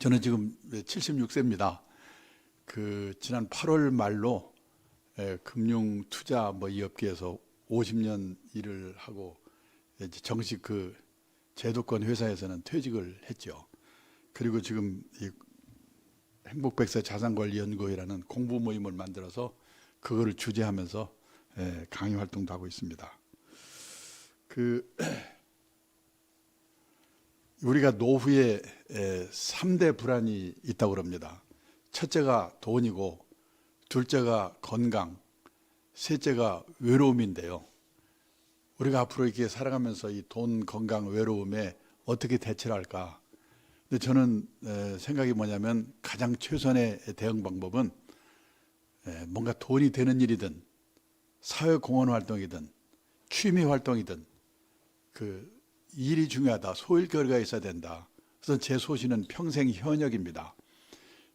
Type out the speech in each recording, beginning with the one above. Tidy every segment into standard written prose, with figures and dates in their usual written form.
저는 지금 76세입니다. 지난 8월 말로 금융 투자 이 업계에서 50년 일을 하고 이제 정식 제도권 회사에서는 퇴직을 했죠. 그리고 지금 이 행복백세 자산관리연구회라는 공부 모임을 만들어서 그거를 주재하면서 강의 활동도 하고 있습니다. 우리가 노후에 3대 불안이 있다고 합니다. 첫째가 돈이고, 둘째가 건강, 셋째가 외로움인데요. 우리가 앞으로 이렇게 살아가면서 이 돈, 건강, 외로움에 어떻게 대처를 할까? 근데 저는 생각이 뭐냐면 가장 최선의 대응 방법은 뭔가 돈이 되는 일이든 사회공헌 활동이든 취미 활동이든 일이 중요하다. 소일거리가 있어야 된다. 그래서 제 소신은 평생 현역입니다.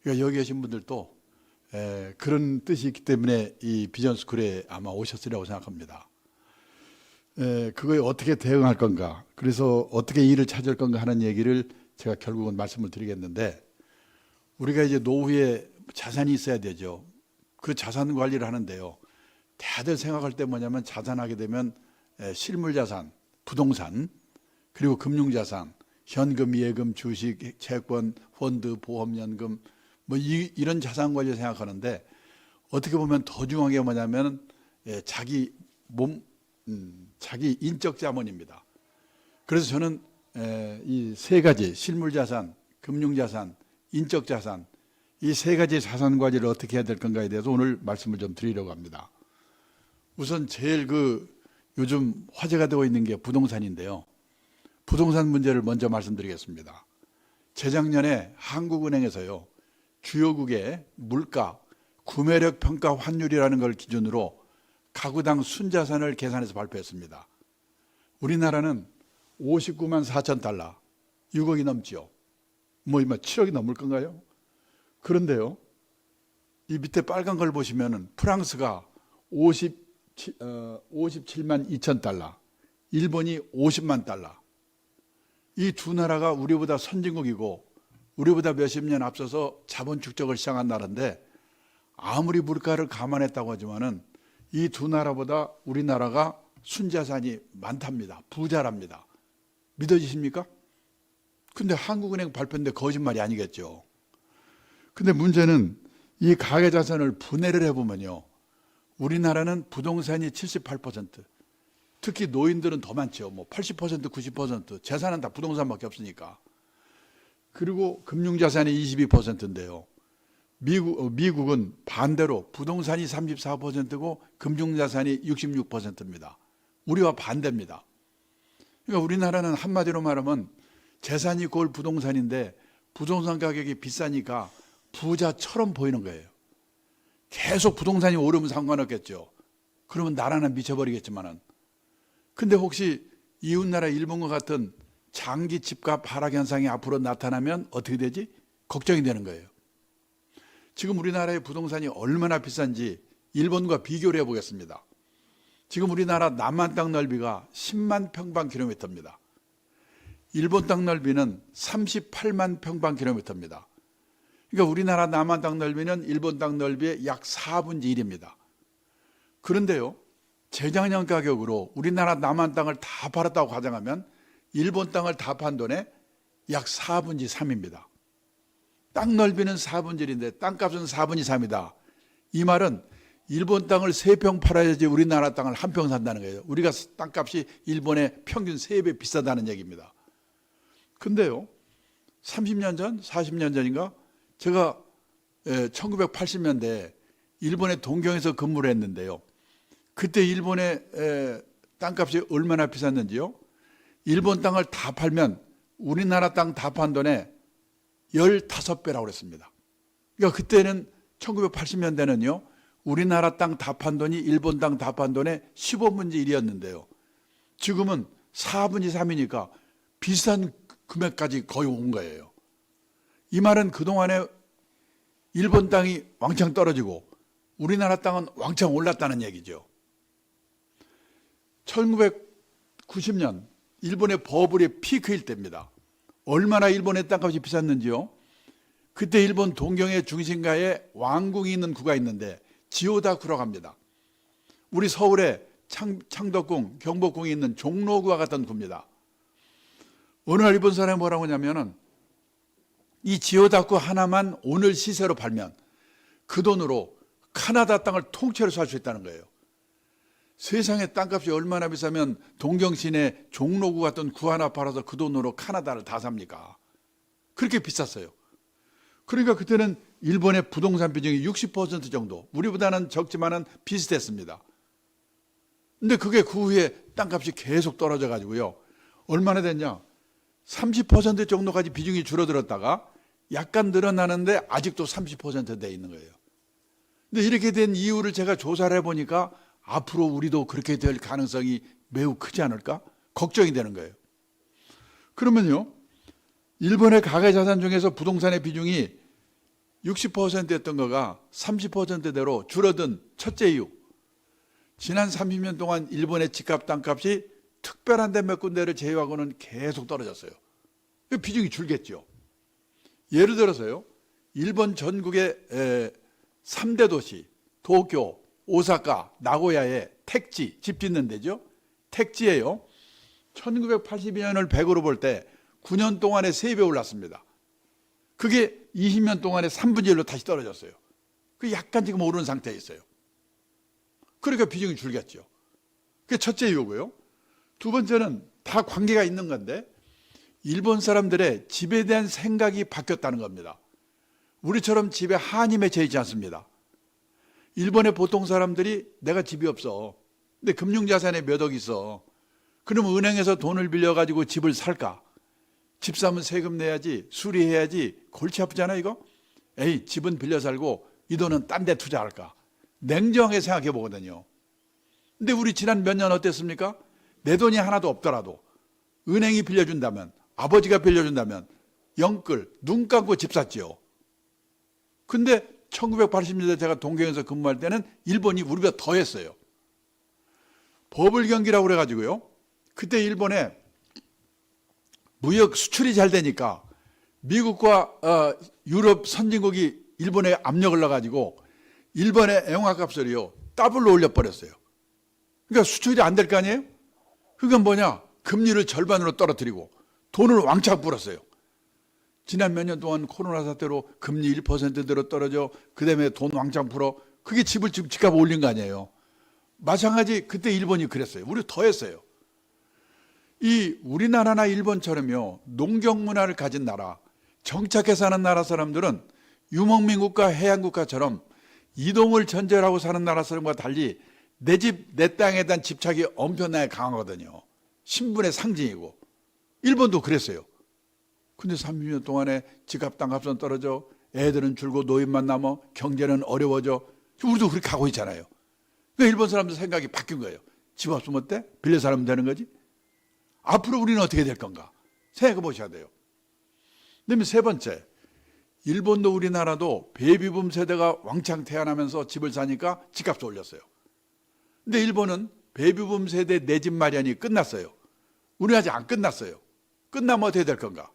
그러니까 여기 계신 분들도 그런 뜻이 있기 때문에 이 비전스쿨에 아마 오셨으리라고 생각합니다. 그거에 어떻게 대응할 건가, 그래서 어떻게 일을 찾을 건가 하는 얘기를 제가 결국은 말씀을 드리겠는데, 우리가 이제 노후에 자산이 있어야 되죠. 그 자산 관리를 하는데요, 다들 생각할 때 뭐냐면 자산하게 되면 실물자산, 부동산, 그리고 금융자산, 현금, 예금, 주식, 채권, 펀드, 보험연금 이런 자산 관리를 생각하는데, 어떻게 보면 더 중요한 게 뭐냐면 자기 자기 인적 자본입니다. 그래서 저는 이 세 가지, 실물자산, 금융자산, 인적자산, 이 세 가지 자산 관리를 어떻게 해야 될 건가에 대해서 오늘 말씀을 좀 드리려고 합니다. 우선 제일 요즘 화제가 되고 있는 게 부동산인데요. 부동산 문제를 먼저 말씀드리겠습니다. 재작년에 한국은행에서요, 주요국의 물가, 구매력 평가 환율이라는 걸 기준으로 가구당 순자산을 계산해서 발표했습니다. 우리나라는 59만 4천 달러, 6억이 넘지요. 7억이 넘을 건가요? 그런데요, 이 밑에 빨간 걸 보시면은 프랑스가 57만 2천 달러, 일본이 50만 달러. 이 두 나라가 우리보다 선진국이고 우리보다 몇십 년 앞서서 자본 축적을 시작한 나라인데, 아무리 물가를 감안했다고 하지만은 이 두 나라보다 우리나라가 순자산이 많답니다. 부자랍니다. 믿어지십니까? 근데 한국은행 발표인데 거짓말이 아니겠죠. 근데 문제는 이 가계자산을 분해를 해보면요, 우리나라는 부동산이 78%, 특히 노인들은 더 많죠. 80%, 90%, 재산은 다 부동산밖에 없으니까. 그리고 금융자산이 22%인데요. 미국은 반대로 부동산이 34%고 금융자산이 66%입니다. 우리와 반대입니다. 그러니까 우리나라는 한마디로 말하면 재산이 꼴 부동산인데 부동산 가격이 비싸니까 부자처럼 보이는 거예요. 계속 부동산이 오르면 상관없겠죠. 그러면 나라는 미쳐버리겠지만은. 근데 혹시 이웃나라 일본과 같은 장기 집값 하락 현상이 앞으로 나타나면 어떻게 되지? 걱정이 되는 거예요. 지금 우리나라의 부동산이 얼마나 비싼지 일본과 비교를 해보겠습니다. 지금 우리나라 남한 땅 넓이가 10만 평방킬로미터입니다. 일본 땅 넓이는 38만 평방킬로미터입니다. 그러니까 우리나라 남한 땅 넓이는 일본 땅 넓이의 약 4분의 1입니다. 그런데요, 재작년 가격으로 우리나라 남한 땅을 다 팔았다고 가정하면 일본 땅을 다 판 돈의 약 4분의 3입니다. 땅 넓이는 4분의 1인데 땅값은 4분의 3이다. 이 말은 일본 땅을 3평 팔아야지 우리나라 땅을 1평 산다는 거예요. 우리가 땅값이 일본의 평균 3배 비싸다는 얘기입니다. 근데요, 30년 전, 40년 전인가 제가 1980년대에 일본의 동경에서 근무를 했는데요. 그때 일본의 땅값이 얼마나 비쌌는지요? 일본 땅을 다 팔면 우리나라 땅 다 판 돈에 15배라고 그랬습니다. 그러니까 그때는 1980년대는요, 우리나라 땅 다 판 돈이 일본 땅 다 판 돈의 15분의 1이었는데요. 지금은 4분의 3이니까 비싼 금액까지 거의 온 거예요. 이 말은 그동안에 일본 땅이 왕창 떨어지고 우리나라 땅은 왕창 올랐다는 얘기죠. 1990년 일본의 버블의 피크일 때입니다. 얼마나 일본의 땅값이 비쌌는지요? 그때 일본 동경의 중심가에 왕궁이 있는 구가 있는데 지오다구라고 합니다. 우리 서울에 창덕궁, 경복궁이 있는 종로구와 같은 구입니다. 어느 날 일본 사람이 뭐라고 하냐면은 이 지오다구 하나만 오늘 시세로 팔면 그 돈으로 카나다 땅을 통째로 살 수 있다는 거예요. 세상에 땅값이 얼마나 비싸면 동경 시내 종로구 같은 구 하나 팔아서 그 돈으로 카나다를 다 삽니까? 그렇게 비쌌어요. 그러니까 그때는 일본의 부동산 비중이 60% 정도, 우리보다는 적지만은 비슷했습니다. 근데 그게 그 후에 땅값이 계속 떨어져 가지고요. 얼마나 됐냐? 30% 정도까지 비중이 줄어들었다가 약간 늘어나는데 아직도 30%돼 있는 거예요. 근데 이렇게 된 이유를 제가 조사를 해보니까 앞으로 우리도 그렇게 될 가능성이 매우 크지 않을까? 걱정이 되는 거예요. 그러면요, 일본의 가계자산 중에서 부동산의 비중이 60%였던 거가 30%대로 줄어든 첫째 이유, 지난 30년 동안 일본의 집값 땅값이 특별한 데 몇 군데를 제외하고는 계속 떨어졌어요. 비중이 줄겠죠. 예를 들어서요, 일본 전국의 3대 도시, 도쿄, 오사카, 나고야에 택지, 집 짓는 데죠. 택지에요, 1982년을 100으로 볼 때 9년 동안에 3배 올랐습니다. 그게 20년 동안에 3분의 1로 다시 떨어졌어요. 그 약간 지금 오르는 상태에 있어요. 그러니까 비중이 줄겠죠. 그게 첫째 이유고요. 두 번째는 다 관계가 있는 건데 일본 사람들의 집에 대한 생각이 바뀌었다는 겁니다. 우리처럼 집에 한이 맺혀 있지 않습니다. 일본의 보통 사람들이 내가 집이 없어. 근데 금융자산에 몇 억 있어. 그럼 은행에서 돈을 빌려가지고 집을 살까? 집 사면 세금 내야지, 수리해야지, 골치 아프잖아 이거? 에이, 집은 빌려 살고 이 돈은 딴 데 투자할까? 냉정하게 생각해 보거든요. 근데 우리 지난 몇 년 어땠습니까? 내 돈이 하나도 없더라도 은행이 빌려준다면, 아버지가 빌려준다면 영끌, 눈 감고 집 샀지요. 근데 1980년대 제가 동경에서 근무할 때는 일본이 우리보다 더 했어요. 버블 경기라고 그래가지고요. 그때 일본에 무역 수출이 잘 되니까 미국과 유럽 선진국이 일본에 압력을 넣어가지고 일본의 영화값을요 더블로 올려버렸어요. 그러니까 수출이 안 될 거 아니에요? 그건 뭐냐? 금리를 절반으로 떨어뜨리고 돈을 왕창 불었어요. 지난 몇 년 동안 코로나 사태로 금리 1%대로 떨어져 그 다음에 돈 왕창 풀어. 그게 집값 올린 거 아니에요. 마찬가지 그때 일본이 그랬어요. 우리 더 했어요. 이 우리나라나 일본처럼요 농경 문화를 가진 나라, 정착해 사는 나라 사람들은 유목민국가 해양국가처럼 이동을 전제로 하고 사는 나라 사람과 달리 내 집, 내 땅에 대한 집착이 엄청나게 강하거든요. 신분의 상징이고. 일본도 그랬어요. 근데 30년 동안에 집값 땅값은 떨어져, 애들은 줄고 노인만 남아, 경제는 어려워져. 우리도 그렇게 가고 있잖아요. 그러니까 일본 사람들 생각이 바뀐 거예요. 집 없으면 어때? 빌려 살면 되는 거지? 앞으로 우리는 어떻게 될 건가? 생각해 보셔야 돼요. 그다음에 세 번째, 일본도 우리나라도 베이비붐 세대가 왕창 태어나면서 집을 사니까 집값을 올렸어요. 근데 일본은 베이비붐 세대 내 집 마련이 끝났어요. 우리는 아직 안 끝났어요. 끝나면 어떻게 될 건가?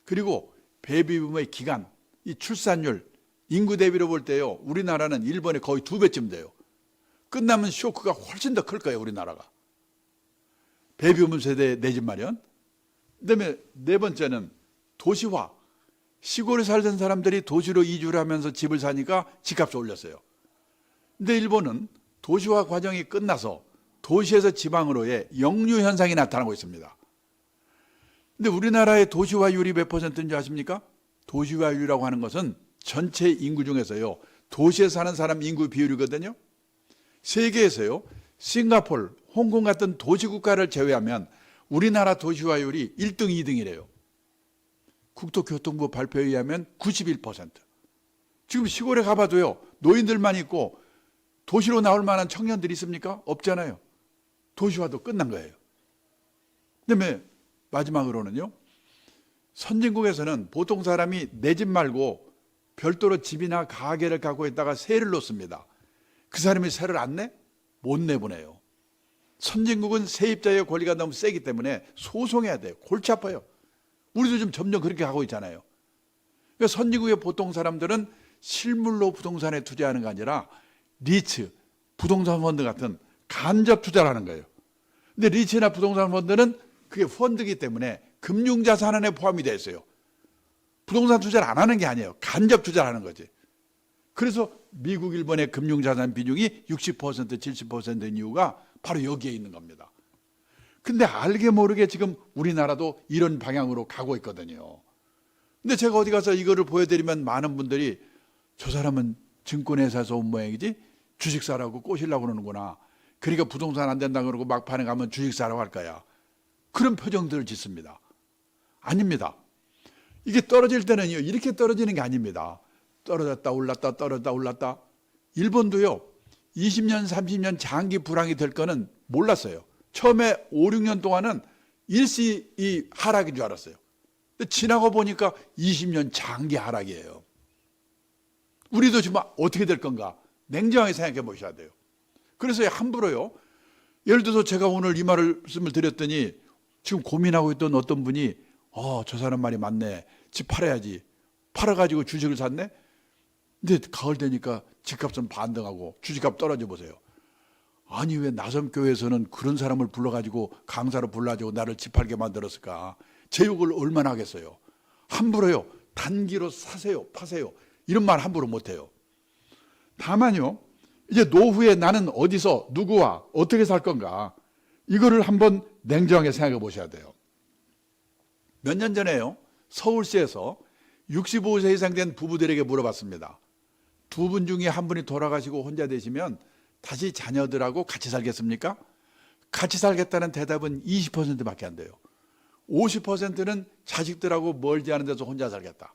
그리고 베이비붐의 기간, 이 출산율, 인구 대비로 볼 때요, 우리나라는 일본의 거의 2배쯤 돼요. 끝나면 쇼크가 훨씬 더 클 거예요, 우리나라가. 베이비붐 세대 내 집 마련. 그다음에 네 번째는 도시화. 시골에 살던 사람들이 도시로 이주를 하면서 집을 사니까 집값을 올렸어요. 근데 일본은 도시화 과정이 끝나서 도시에서 지방으로의 역류 현상이 나타나고 있습니다. 근데 우리나라의 도시화율이 몇 퍼센트인지 아십니까? 도시화율이라고 하는 것은 전체 인구 중에서요, 도시에 사는 사람 인구 비율이거든요. 세계에서요, 싱가포르, 홍콩 같은 도시국가를 제외하면 우리나라 도시화율이 1등, 2등이래요. 국토교통부 발표에 의하면 91%. 지금 시골에 가봐도요, 노인들만 있고 도시로 나올 만한 청년들이 있습니까? 없잖아요. 도시화도 끝난 거예요. 그다음에 마지막으로는요, 선진국에서는 보통 사람이 내 집 말고 별도로 집이나 가게를 갖고 있다가 세를 놓습니다. 그 사람이 세를 안 내? 못 내보내요. 선진국은 세입자의 권리가 너무 세기 때문에 소송해야 돼요. 골치 아파요. 우리도 좀 점점 그렇게 가고 있잖아요. 그러니까 선진국의 보통 사람들은 실물로 부동산에 투자하는 게 아니라 리츠, 부동산 펀드 같은 간접 투자를 하는 거예요. 근데 리츠나 부동산 펀드는 그게 펀드이기 때문에 금융자산 안에 포함이 되어 있어요. 부동산 투자를 안 하는 게 아니에요. 간접 투자를 하는 거지. 그래서 미국, 일본의 금융자산 비중이 60%, 70%인 이유가 바로 여기에 있는 겁니다. 근데 알게 모르게 지금 우리나라도 이런 방향으로 가고 있거든요. 근데 제가 어디 가서 이거를 보여드리면 많은 분들이 저 사람은 증권회사에서 온 모양이지 주식 사라고 꼬시려고 그러는구나. 그러니까 부동산 안 된다 그러고 막판에 가면 주식 사라고 할 거야. 그런 표정들을 짓습니다. 아닙니다. 이게 떨어질 때는요, 이렇게 떨어지는 게 아닙니다. 떨어졌다 올랐다 떨어졌다 올랐다. 일본도요 20년 30년 장기 불황이 될 거는 몰랐어요. 처음에 5, 6년 동안은 일시 이 하락인 줄 알았어요. 근데 지나고 보니까 20년 장기 하락이에요. 우리도 지금 어떻게 될 건가 냉정하게 생각해 보셔야 돼요. 그래서 함부로요, 예를 들어서 제가 오늘 이 말씀을 드렸더니 지금 고민하고 있던 어떤 분이 저 사람 말이 맞네, 집 팔아야지, 팔아가지고 주식을 샀네. 근데 가을 되니까 집값은 반등하고 주식값 떨어져 보세요. 아니 왜 나섬교회에서는 그런 사람을 불러가지고 강사로 불러가지고 나를 집 팔게 만들었을까. 제 욕을 얼마나 하겠어요. 함부로요 단기로 사세요 파세요 이런 말 함부로 못해요. 다만요 이제 노후에 나는 어디서 누구와 어떻게 살 건가, 이거를 한번 냉정하게 생각해 보셔야 돼요. 몇 년 전에요 서울시에서 65세 이상 된 부부들에게 물어봤습니다. 두 분 중에 한 분이 돌아가시고 혼자 되시면 다시 자녀들하고 같이 살겠습니까? 같이 살겠다는 대답은 20%밖에 안 돼요. 50%는 자식들하고 멀지 않은 데서 혼자 살겠다.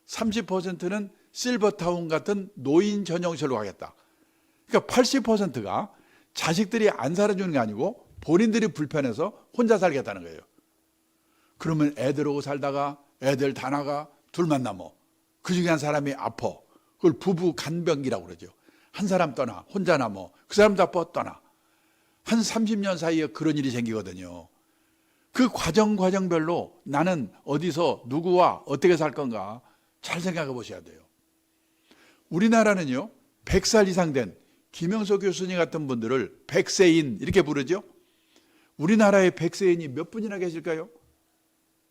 30%는 실버타운 같은 노인 전용실로 가겠다. 그러니까 80%가 자식들이 안 살아주는 게 아니고 본인들이 불편해서 혼자 살겠다는 거예요. 그러면 애들하고 살다가 애들 다 나가 둘만 남어. 그 중에 한 사람이 아파. 그걸 부부 간병기라고 그러죠. 한 사람 떠나 혼자 남어. 그 사람도 아파 떠나. 한 30년 사이에 그런 일이 생기거든요. 그 과정별로 나는 어디서 누구와 어떻게 살 건가 잘 생각해 보셔야 돼요. 우리나라는요 100살 이상 된 김영석 교수님 같은 분들을 백세인 이렇게 부르죠. 우리나라에 백세인이 몇 분이나 계실까요?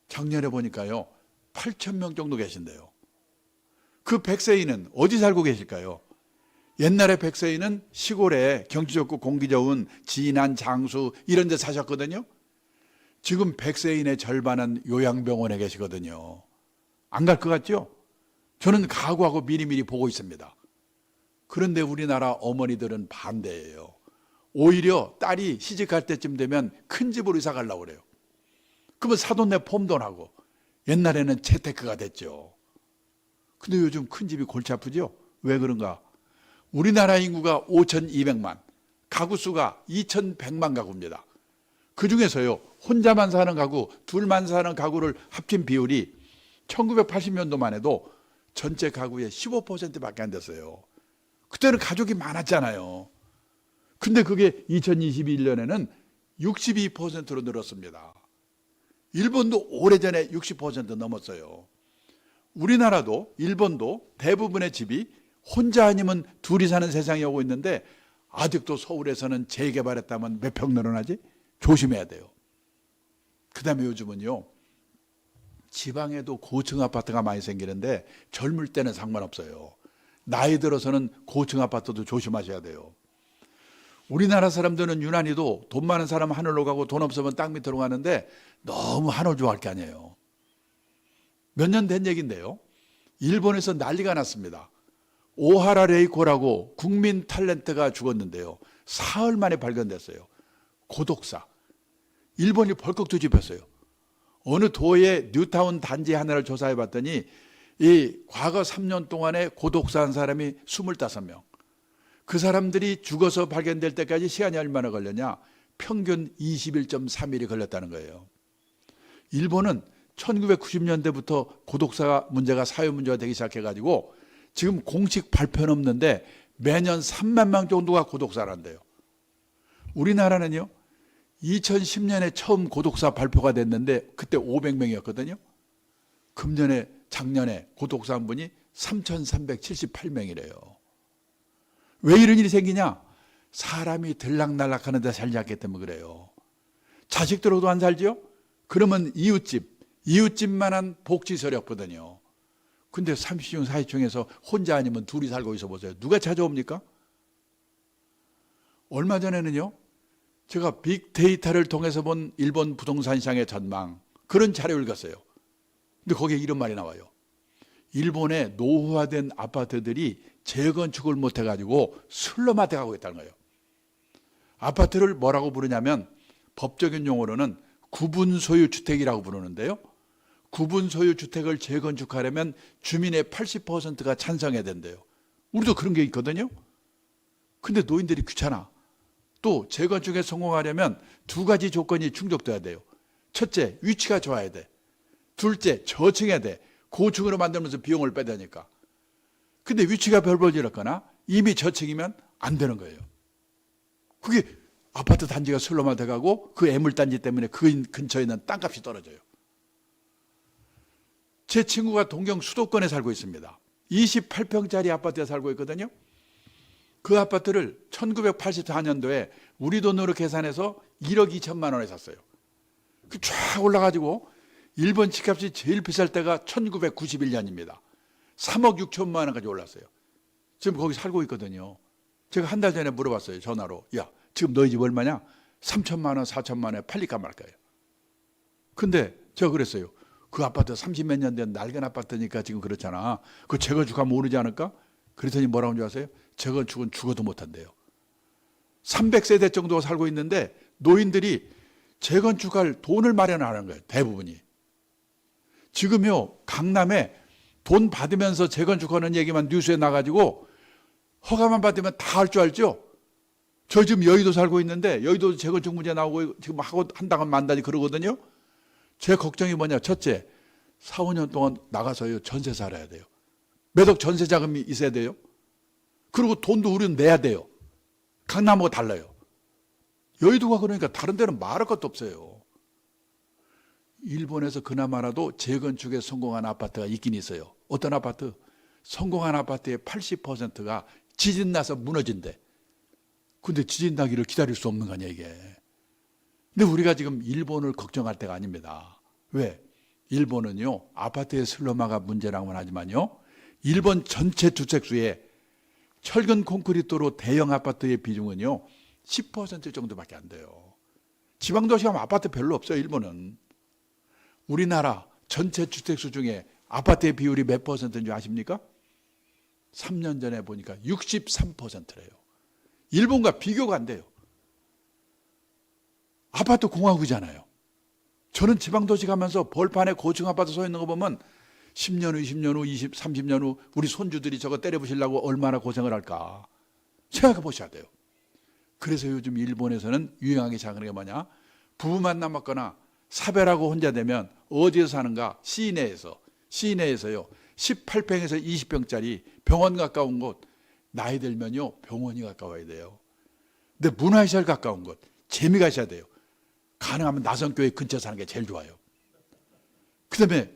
작년에 보니까요 8,000명 정도 계신데요. 그 백세인은 어디 살고 계실까요? 옛날에 백세인은 시골에 경치 좋고 공기 좋은 진안, 장수 이런 데 사셨거든요. 지금 백세인의 절반은 요양병원에 계시거든요. 안 갈 것 같죠? 저는 각오하고 미리미리 보고 있습니다. 그런데 우리나라 어머니들은 반대예요. 오히려 딸이 시집갈 때쯤 되면 큰 집으로 이사 가려고 그래요. 그러면 사돈네 폼돈하고 옛날에는 재테크가 됐죠. 근데 요즘 큰 집이 골치 아프죠? 왜 그런가? 우리나라 인구가 5,200만, 가구 수가 2,100만 가구입니다. 그 중에서요 혼자만 사는 가구, 둘만 사는 가구를 합친 비율이 1980년도만 해도 전체 가구의 15%밖에 안 됐어요. 그때는 가족이 많았잖아요. 근데 그게 2021년에는 62%로 늘었습니다. 일본도 오래전에 60% 넘었어요. 우리나라도 일본도 대부분의 집이 혼자 아니면 둘이 사는 세상이 오고 있는데 아직도 서울에서는 재개발했다면 몇 평 늘어나지? 조심해야 돼요. 그 다음에 요즘은요 지방에도 고층 아파트가 많이 생기는데 젊을 때는 상관없어요. 나이 들어서는 고층 아파트도 조심하셔야 돼요. 우리나라 사람들은 유난히도 돈 많은 사람은 하늘로 가고 돈 없으면 땅 밑으로 가는데 너무 하늘 좋아할 게 아니에요. 몇 년 된 얘기인데요 일본에서 난리가 났습니다. 오하라 레이코라고 국민 탤런트가 죽었는데요 사흘 만에 발견됐어요. 고독사. 일본이 벌컥 뒤집혔어요. 어느 도의 뉴타운 단지 하나를 조사해 봤더니 이 과거 3년 동안에 고독사한 사람이 25명. 그 사람들이 죽어서 발견될 때까지 시간이 얼마나 걸렸냐? 평균 21.3일이 걸렸다는 거예요. 일본은 1990년대부터 고독사 문제가 사회 문제가 되기 시작해가지고 지금 공식 발표는 없는데 매년 3만 명 정도가 고독사란대요. 우리나라는요 2010년에 처음 고독사 발표가 됐는데 그때 500명이었거든요. 금년에 작년에 고독사한 분이 3,378명이래요. 왜 이런 일이 생기냐? 사람이 들락날락하는 데 살지 않기 때문에 그래요. 자식들하고도 안 살죠? 그러면 이웃집만한 복지 세력거든요. 근데 30중 40중에서 혼자 아니면 둘이 살고 있어 보세요. 누가 찾아옵니까? 얼마 전에는요, 제가 빅데이터를 통해서 본 일본 부동산 시장의 전망, 그런 자료를 읽었어요. 근데 거기에 이런 말이 나와요. 일본의 노후화된 아파트들이 재건축을 못해가지고 슬럼화돼 가고 있다는 거예요. 아파트를 뭐라고 부르냐면 법적인 용어로는 구분소유주택이라고 부르는데요. 구분소유주택을 재건축하려면 주민의 80%가 찬성해야 된대요. 우리도 그런 게 있거든요. 근데 노인들이 귀찮아. 또 재건축에 성공하려면 두 가지 조건이 충족돼야 돼요. 첫째, 위치가 좋아야 돼. 둘째, 저층해야 돼. 고층으로 만들면서 비용을 빼야 되니까. 근데 위치가 별볼지었거나 이미 저층이면 안 되는 거예요. 그게 아파트 단지가 슬럼화돼 가고 그 애물단지 때문에 그 근처에 있는 땅값이 떨어져요. 제 친구가 동경 수도권에 살고 있습니다. 28평짜리 아파트에 살고 있거든요. 그 아파트를 1984년도에 우리 돈으로 계산해서 1억 2천만 원에 샀어요. 그 쫙 올라가지고 일본 집값이 제일 비쌀 때가 1991년입니다. 3억 6천만 원까지 올랐어요. 지금 거기 살고 있거든요. 제가 한 달 전에 물어봤어요. 전화로. 야, 지금 너희 집 얼마냐? 3천만 원, 4천만 원에 팔릴까 말까요? 근데 제가 그랬어요. 그 아파트 30몇 년 된 낡은 아파트니까 지금 그렇잖아. 그 재건축하면 오르지 않을까? 그랬더니 뭐라고 하는 줄 아세요? 재건축은 죽어도 못한대요. 300세대 정도 살고 있는데 노인들이 재건축할 돈을 마련하는 거예요. 대부분이. 지금요, 강남에 돈 받으면서 재건축하는 얘기만 뉴스에 나가지고 허가만 받으면 다 할 줄 알죠? 저 지금 여의도 살고 있는데 여의도 재건축 문제 나오고 지금 하고 한다고 만다니 그러거든요. 제 걱정이 뭐냐? 첫째, 4, 5년 동안 나가서요 전세 살아야 돼요. 매덕 전세 자금이 있어야 돼요. 그리고 돈도 우리는 내야 돼요. 강남하고 달라요. 여의도가 그러니까 다른 데는 말할 것도 없어요. 일본에서 그나마라도 재건축에 성공한 아파트가 있긴 있어요. 어떤 아파트? 성공한 아파트의 80%가 지진 나서 무너진대. 근데 지진 나기를 기다릴 수 없는 거 아니야 이게. 근데 우리가 지금 일본을 걱정할 때가 아닙니다. 왜? 일본은요, 아파트의 슬럼화가 문제라고는 하지만요, 일본 전체 주택수의 철근 콘크리트로 대형 아파트의 비중은요 10% 정도밖에 안 돼요. 지방도시 가면 아파트 별로 없어요. 일본은. 우리나라 전체 주택수 중에 아파트의 비율이 몇 퍼센트인지 아십니까? 3년 전에 보니까 63%래요. 일본과 비교가 안 돼요. 아파트 공화국이잖아요. 저는 지방도시 가면서 벌판에 고층 아파트 서 있는 거 보면 10년 후, 20년 후, 20, 30년 후 우리 손주들이 저거 때려부시려고 얼마나 고생을 할까 생각해 보셔야 돼요. 그래서 요즘 일본에서는 유행하기 시작하는 게 뭐냐? 부부만 남았거나 사별하고 혼자 되면 어디서 사는가? 시내에서요 18평에서 20평짜리 병원 가까운 곳, 나이 들면요 병원이 가까워야 돼요. 근데 문화시설 가까운 곳, 재미가 있어야 돼요. 가능하면 나선교회 근처 사는 게 제일 좋아요. 그 다음에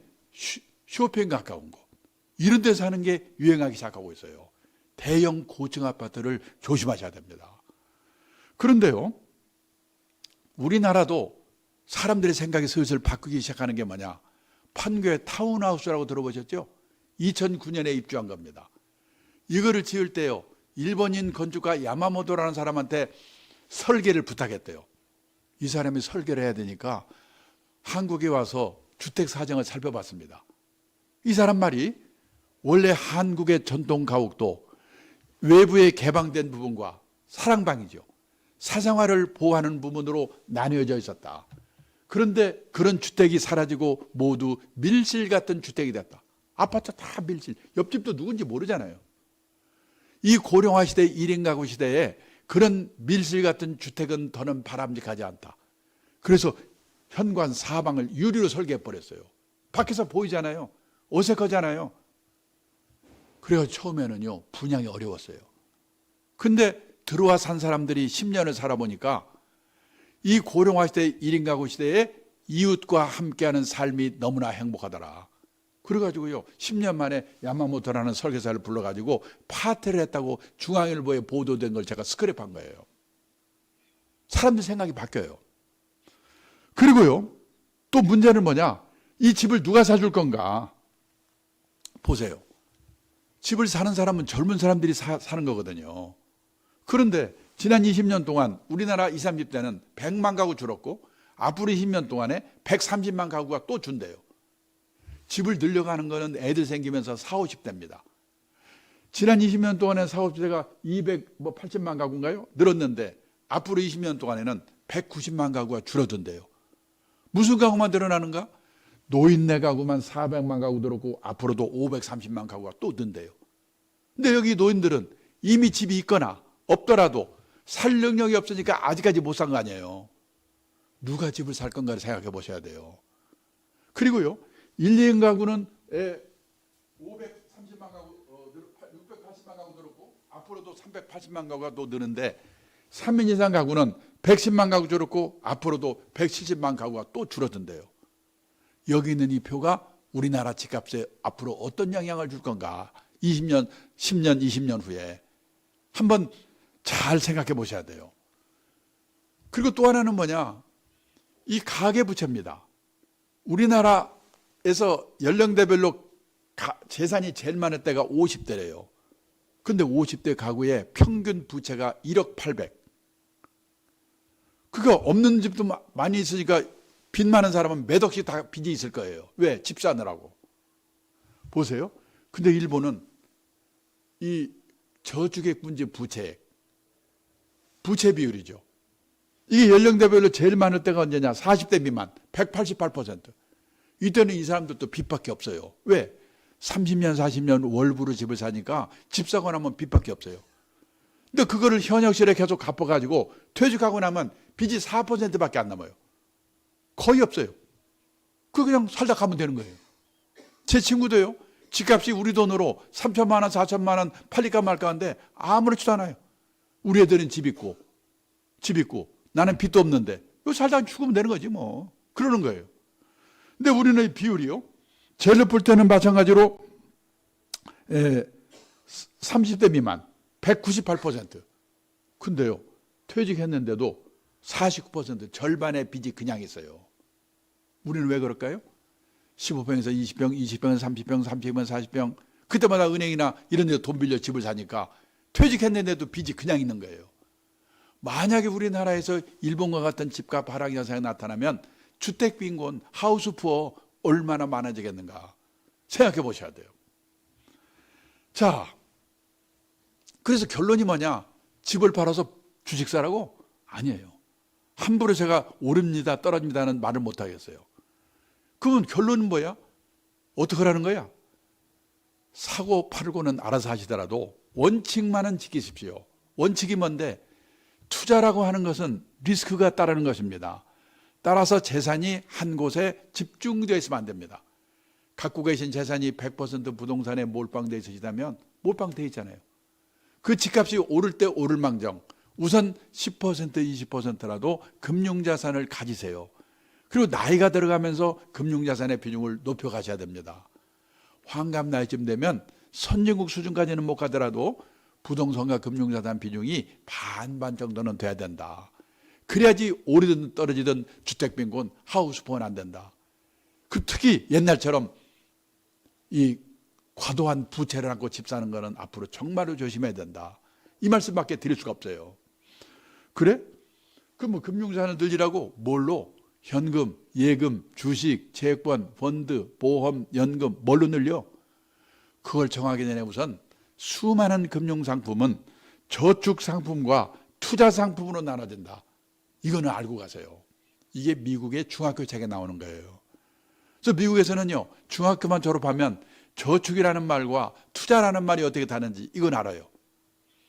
쇼핑 가까운 곳, 이런 데 사는 게 유행하기 시작하고 있어요. 대형 고층 아파트를 조심하셔야 됩니다. 그런데요, 우리나라도 사람들의 생각이 슬슬 바뀌기 시작하는 게 뭐냐? 판교의 타운하우스라고 들어보셨죠? 2009년에 입주한 겁니다. 이거를 지을 때요, 일본인 건축가 야마모토라는 사람한테 설계를 부탁했대요. 이 사람이 설계를 해야 되니까 한국에 와서 주택 사정을 살펴봤습니다. 이 사람 말이 원래 한국의 전통 가옥도 외부에 개방된 부분과 사랑방이죠. 사생활을 보호하는 부분으로 나뉘어져 있었다. 그런데 그런 주택이 사라지고 모두 밀실 같은 주택이 됐다. 아파트 다 밀실. 옆집도 누군지 모르잖아요. 이 고령화 시대, 1인 가구 시대에 그런 밀실 같은 주택은 더는 바람직하지 않다. 그래서 현관 사방을 유리로 설계해버렸어요. 밖에서 보이잖아요. 어색하잖아요. 그래서 처음에는요, 분양이 어려웠어요. 근데 들어와 산 사람들이 10년을 살아보니까 이 고령화 시대, 1인 가구 시대에 이웃과 함께하는 삶이 너무나 행복하더라. 그래가지고요 10년 만에 야마모토라는 설계사를 불러가지고 파퇴를 했다고 중앙일보에 보도된 걸 제가 스크랩한 거예요. 사람들 생각이 바뀌어요. 그리고요 또 문제는 뭐냐, 이 집을 누가 사줄 건가. 보세요, 집을 사는 사람은 젊은 사람들이 사는 거거든요. 그런데 지난 20년 동안 우리나라 20, 30대는 100만 가구 줄었고 앞으로 20년 동안에 130만 가구가 또 준대요. 집을 늘려가는 거는 애들 생기면서 40, 50대입니다. 지난 20년 동안에 40, 50대가 280만 가구인가요? 늘었는데 앞으로 20년 동안에는 190만 가구가 줄어든대요. 무슨 가구만 늘어나는가? 노인네 가구만 400만 가구 늘었고 앞으로도 530만 가구가 또 는대요. 근데 여기 노인들은 이미 집이 있거나 없더라도 살 능력이 없으니까 아직까지 못 산 거 아니에요. 누가 집을 살 건가를 생각해 보셔야 돼요. 그리고요 1, 2인 가구는 530만 가구, 680만 가구 늘었고 앞으로도 380만 가구가 또 느는데 3인 이상 가구는 110만 가구 줄었고 앞으로도 170만 가구가 또 줄어든대요. 여기 있는 이 표가 우리나라 집값에 앞으로 어떤 영향을 줄 건가, 20년, 10년, 20년 후에 한번 잘 생각해 보셔야 돼요. 그리고 또 하나는 뭐냐, 이 가계부채입니다. 우리나라에서 연령대별로 재산이 제일 많을 때가 50대래요. 근데 50대 가구의 평균 부채가 1억 800. 그거 없는 집도 많이 있으니까 빚 많은 사람은 몇 억씩 다 빚이 있을 거예요. 왜? 집 사느라고. 보세요. 근데 일본은 이 저주택분지 부채 비율이죠. 이게 연령대별로 제일 많을 때가 언제냐? 40대 미만 188%. 이때는 이 사람들도 빚밖에 없어요. 왜? 30년 40년 월부로 집을 사니까 집 사고 나면 빚밖에 없어요. 근데 그거를 현역실에 계속 갚아가지고 퇴직하고 나면 빚이 4%밖에 안 남아요. 거의 없어요. 그냥 살다 가면 되는 거예요. 제 친구도요, 집값이 우리 돈으로 3천만 원 4천만 원 팔릴까 말까 하는데 아무렇지도 않아요. 우리 애들은 집 있고 나는 빚도 없는데 이거 살다 죽으면 되는 거지 뭐. 그러는 거예요. 근데 우리는 이 비율이요, 제일 높을 때는 마찬가지로 30대 미만 198%. 근데요 퇴직했는데도 49% 절반의 빚이 그냥 있어요. 우리는 왜 그럴까요? 15평에서 20평, 20평에서 30평, 30평에서 40평, 그때마다 은행이나 이런 데서 돈 빌려 집을 사니까 퇴직했는데도 빚이 그냥 있는 거예요. 만약에 우리나라에서 일본과 같은 집값 하락 현상이 나타나면 주택빈곤, 하우스푸어 얼마나 많아지겠는가 생각해 보셔야 돼요. 자, 그래서 결론이 뭐냐? 집을 팔아서 주식 사라고? 아니에요. 함부로 제가 오릅니다, 떨어집니다는 말을 못 하겠어요. 그러면 결론은 뭐야? 어떻게 하라는 거야? 사고 팔고는 알아서 하시더라도 원칙만은 지키십시오. 원칙이 뭔데? 투자라고 하는 것은 리스크가 따르는 것입니다. 따라서 재산이 한 곳에 집중되어 있으면 안 됩니다. 갖고 계신 재산이 100% 부동산에 몰빵되어 있으시다면 몰빵되어 있잖아요. 그 집값이 오를 때 오를 망정 우선 10% 20%라도 금융자산을 가지세요. 그리고 나이가 들어가면서 금융자산의 비중을 높여가셔야 됩니다. 환갑 나이쯤 되면 선진국 수준까지는 못 가더라도 부동산과 금융자산 비중이 반반 정도는 돼야 된다. 그래야지 오르든 떨어지든 주택빈곤, 하우스폰은 안 된다. 그 특히 옛날처럼 이 과도한 부채를 안고 집 사는 거는 앞으로 정말로 조심해야 된다. 이 말씀밖에 드릴 수가 없어요. 그래? 그럼 뭐 금융자산을 늘리라고 뭘로? 현금, 예금, 주식, 채권, 펀드, 보험, 연금 뭘로 늘려? 그걸 정하기 전에 우선 수많은 금융상품은 저축상품과 투자상품으로 나눠진다. 이거는 알고 가세요. 이게 미국의 중학교 책에 나오는 거예요. 그래서 미국에서는요, 중학교만 졸업하면 저축이라는 말과 투자라는 말이 어떻게 다른지 이건 알아요.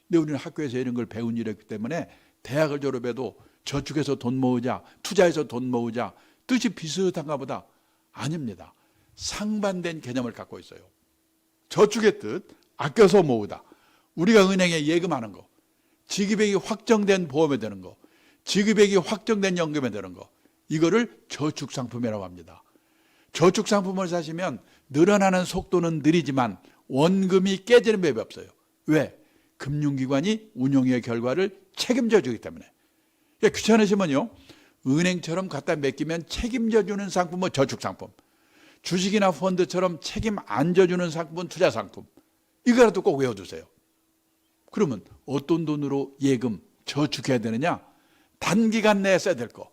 근데 우리는 학교에서 이런 걸 배운 일이 없기 때문에 대학을 졸업해도 저축해서 돈 모으자, 투자해서 돈 모으자 뜻이 비슷한가 보다. 아닙니다. 상반된 개념을 갖고 있어요. 저축의 뜻, 아껴서 모으다. 우리가 은행에 예금하는 거, 지급액이 확정된 보험에 드는 거, 지급액이 확정된 연금에 드는 거, 이거를 저축상품이라고 합니다. 저축상품을 사시면 늘어나는 속도는 느리지만 원금이 깨지는 법이 없어요. 왜? 금융기관이 운용의 결과를 책임져 주기 때문에. 그러니까 귀찮으시면요, 은행처럼 갖다 맡기면 책임져 주는 상품은 저축상품, 주식이나 펀드처럼 책임 안 져주는 상품은 투자상품. 이거라도 꼭 외워두세요. 그러면 어떤 돈으로 예금, 저축해야 되느냐? 단기간 내에 써야 될 거.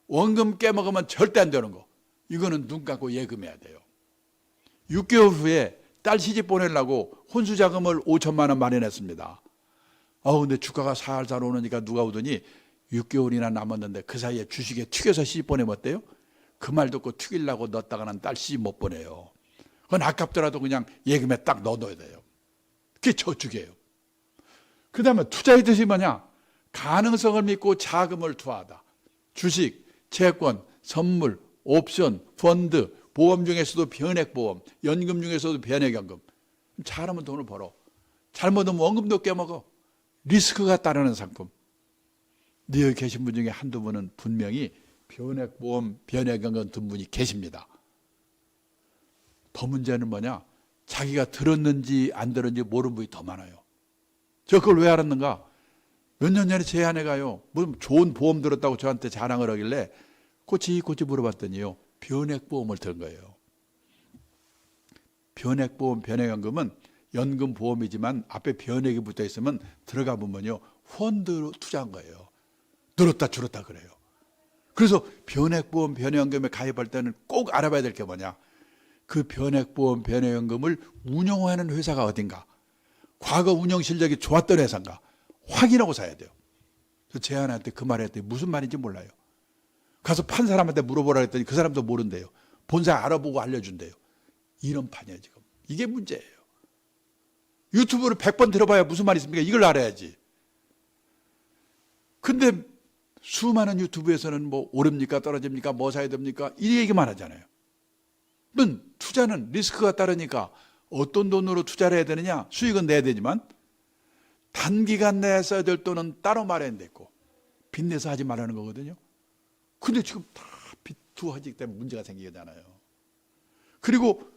원금 깨먹으면 절대 안 되는 거. 이거는 눈 감고 예금해야 돼요. 6개월 후에 딸 시집 보내려고 혼수자금을 5천만 원 마련했습니다. 근데 주가가 살살 오르니까 누가 오더니 6개월이나 남았는데 그 사이에 주식에 튀겨서 시집 보내면 어때요? 그 말 듣고 튀기려고 넣었다가는 딸 시집 못 보내요. 그건 아깝더라도 그냥 예금에 딱 넣어둬야 돼요. 그게 저축이에요. 그 다음에 투자의 뭐냐? 가능성을 믿고 자금을 투하하다. 주식, 채권, 선물, 옵션, 펀드, 보험 중에서도 변액보험, 연금 중에서도 변액연금. 잘하면 돈을 벌어. 잘못하면 원금도 깨먹어. 리스크가 따르는 상품. 여기 계신 분 중에 한두 분은 분명히 변액보험, 변액연금 든 분이 계십니다. 더 문제는 뭐냐? 자기가 들었는지 안 들었는지 모르는 분이 더 많아요. 저 그걸 왜 알았는가? 몇 년 전에 제 아내가요, 무슨 좋은 보험 들었다고 저한테 자랑을 하길래 꼬치 물어봤더니요, 변액보험을 들은 거예요. 변액보험, 변액연금은 연금 보험이지만 앞에 변액이 붙어 있으면 들어가 보면요, 펀드로 투자한 거예요. 늘었다 줄었다 그래요. 그래서 변액보험, 변액연금에 가입할 때는 꼭 알아봐야 될 게 뭐냐? 그 변액보험, 변액연금을 운영하는 회사가 어딘가, 과거 운영 실력이 좋았던 회사인가 확인하고 사야 돼요. 그래서 제 아내한테 그 말 했더니 무슨 말인지 몰라요. 가서 판 사람한테 물어보라 했더니 그 사람도 모른대요. 본사 알아보고 알려준대요. 이런 판이에요 지금. 이게 문제예요. 유튜브를 100번 들어봐야 무슨 말이 있습니까? 이걸 알아야지. 근데 수많은 유튜브에서는 뭐 오릅니까 떨어집니까 뭐 사야 됩니까 이 얘기만 하잖아요. 물론 투자는 리스크가 따르니까 어떤 돈으로 투자를 해야 되느냐, 수익은 내야 되지만 단기간 내에 써야 될 돈은 따로 마련돼 있고 빚내서 하지 말라는 거거든요. 근데 지금 다 빚투하기 때문에 문제가 생기잖아요. 그리고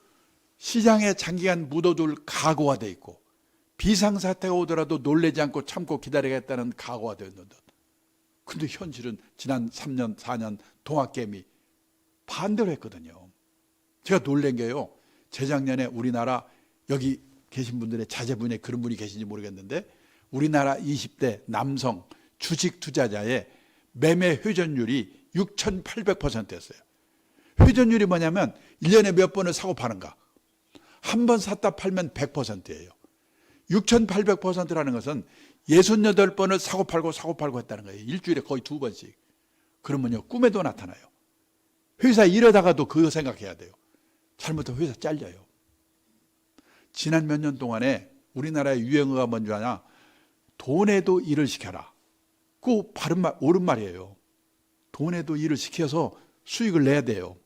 시장에 장기간 묻어둘 각오가 돼 있고 비상사태가 오더라도 놀라지 않고 참고 기다리겠다는 각오가 되어 있는 듯. 근데 현실은 지난 3년, 4년 동학개미 반대로 했거든요. 제가 놀란 게요, 재작년에 우리나라 여기 계신 분들의 자제분에 그런 분이 계신지 모르겠는데 우리나라 20대 남성 주식 투자자의 매매 회전율이 6,800%였어요. 회전율이 뭐냐면 1년에 몇 번을 사고 파는가. 한 번 샀다 팔면 100%예요. 6,800%라는 것은 68번을 사고 팔고 했다는 거예요. 일주일에 거의 2번씩. 그러면요, 꿈에도 나타나요. 회사 일하다가도 그거 생각해야 돼요. 잘못하면 회사 잘려요. 지난 몇 년 동안에 우리나라의 유행어가 뭔지 아냐? 돈에도 일을 시켜라. 그 바른 말, 옳은 말이에요. 돈에도 일을 시켜서 수익을 내야 돼요.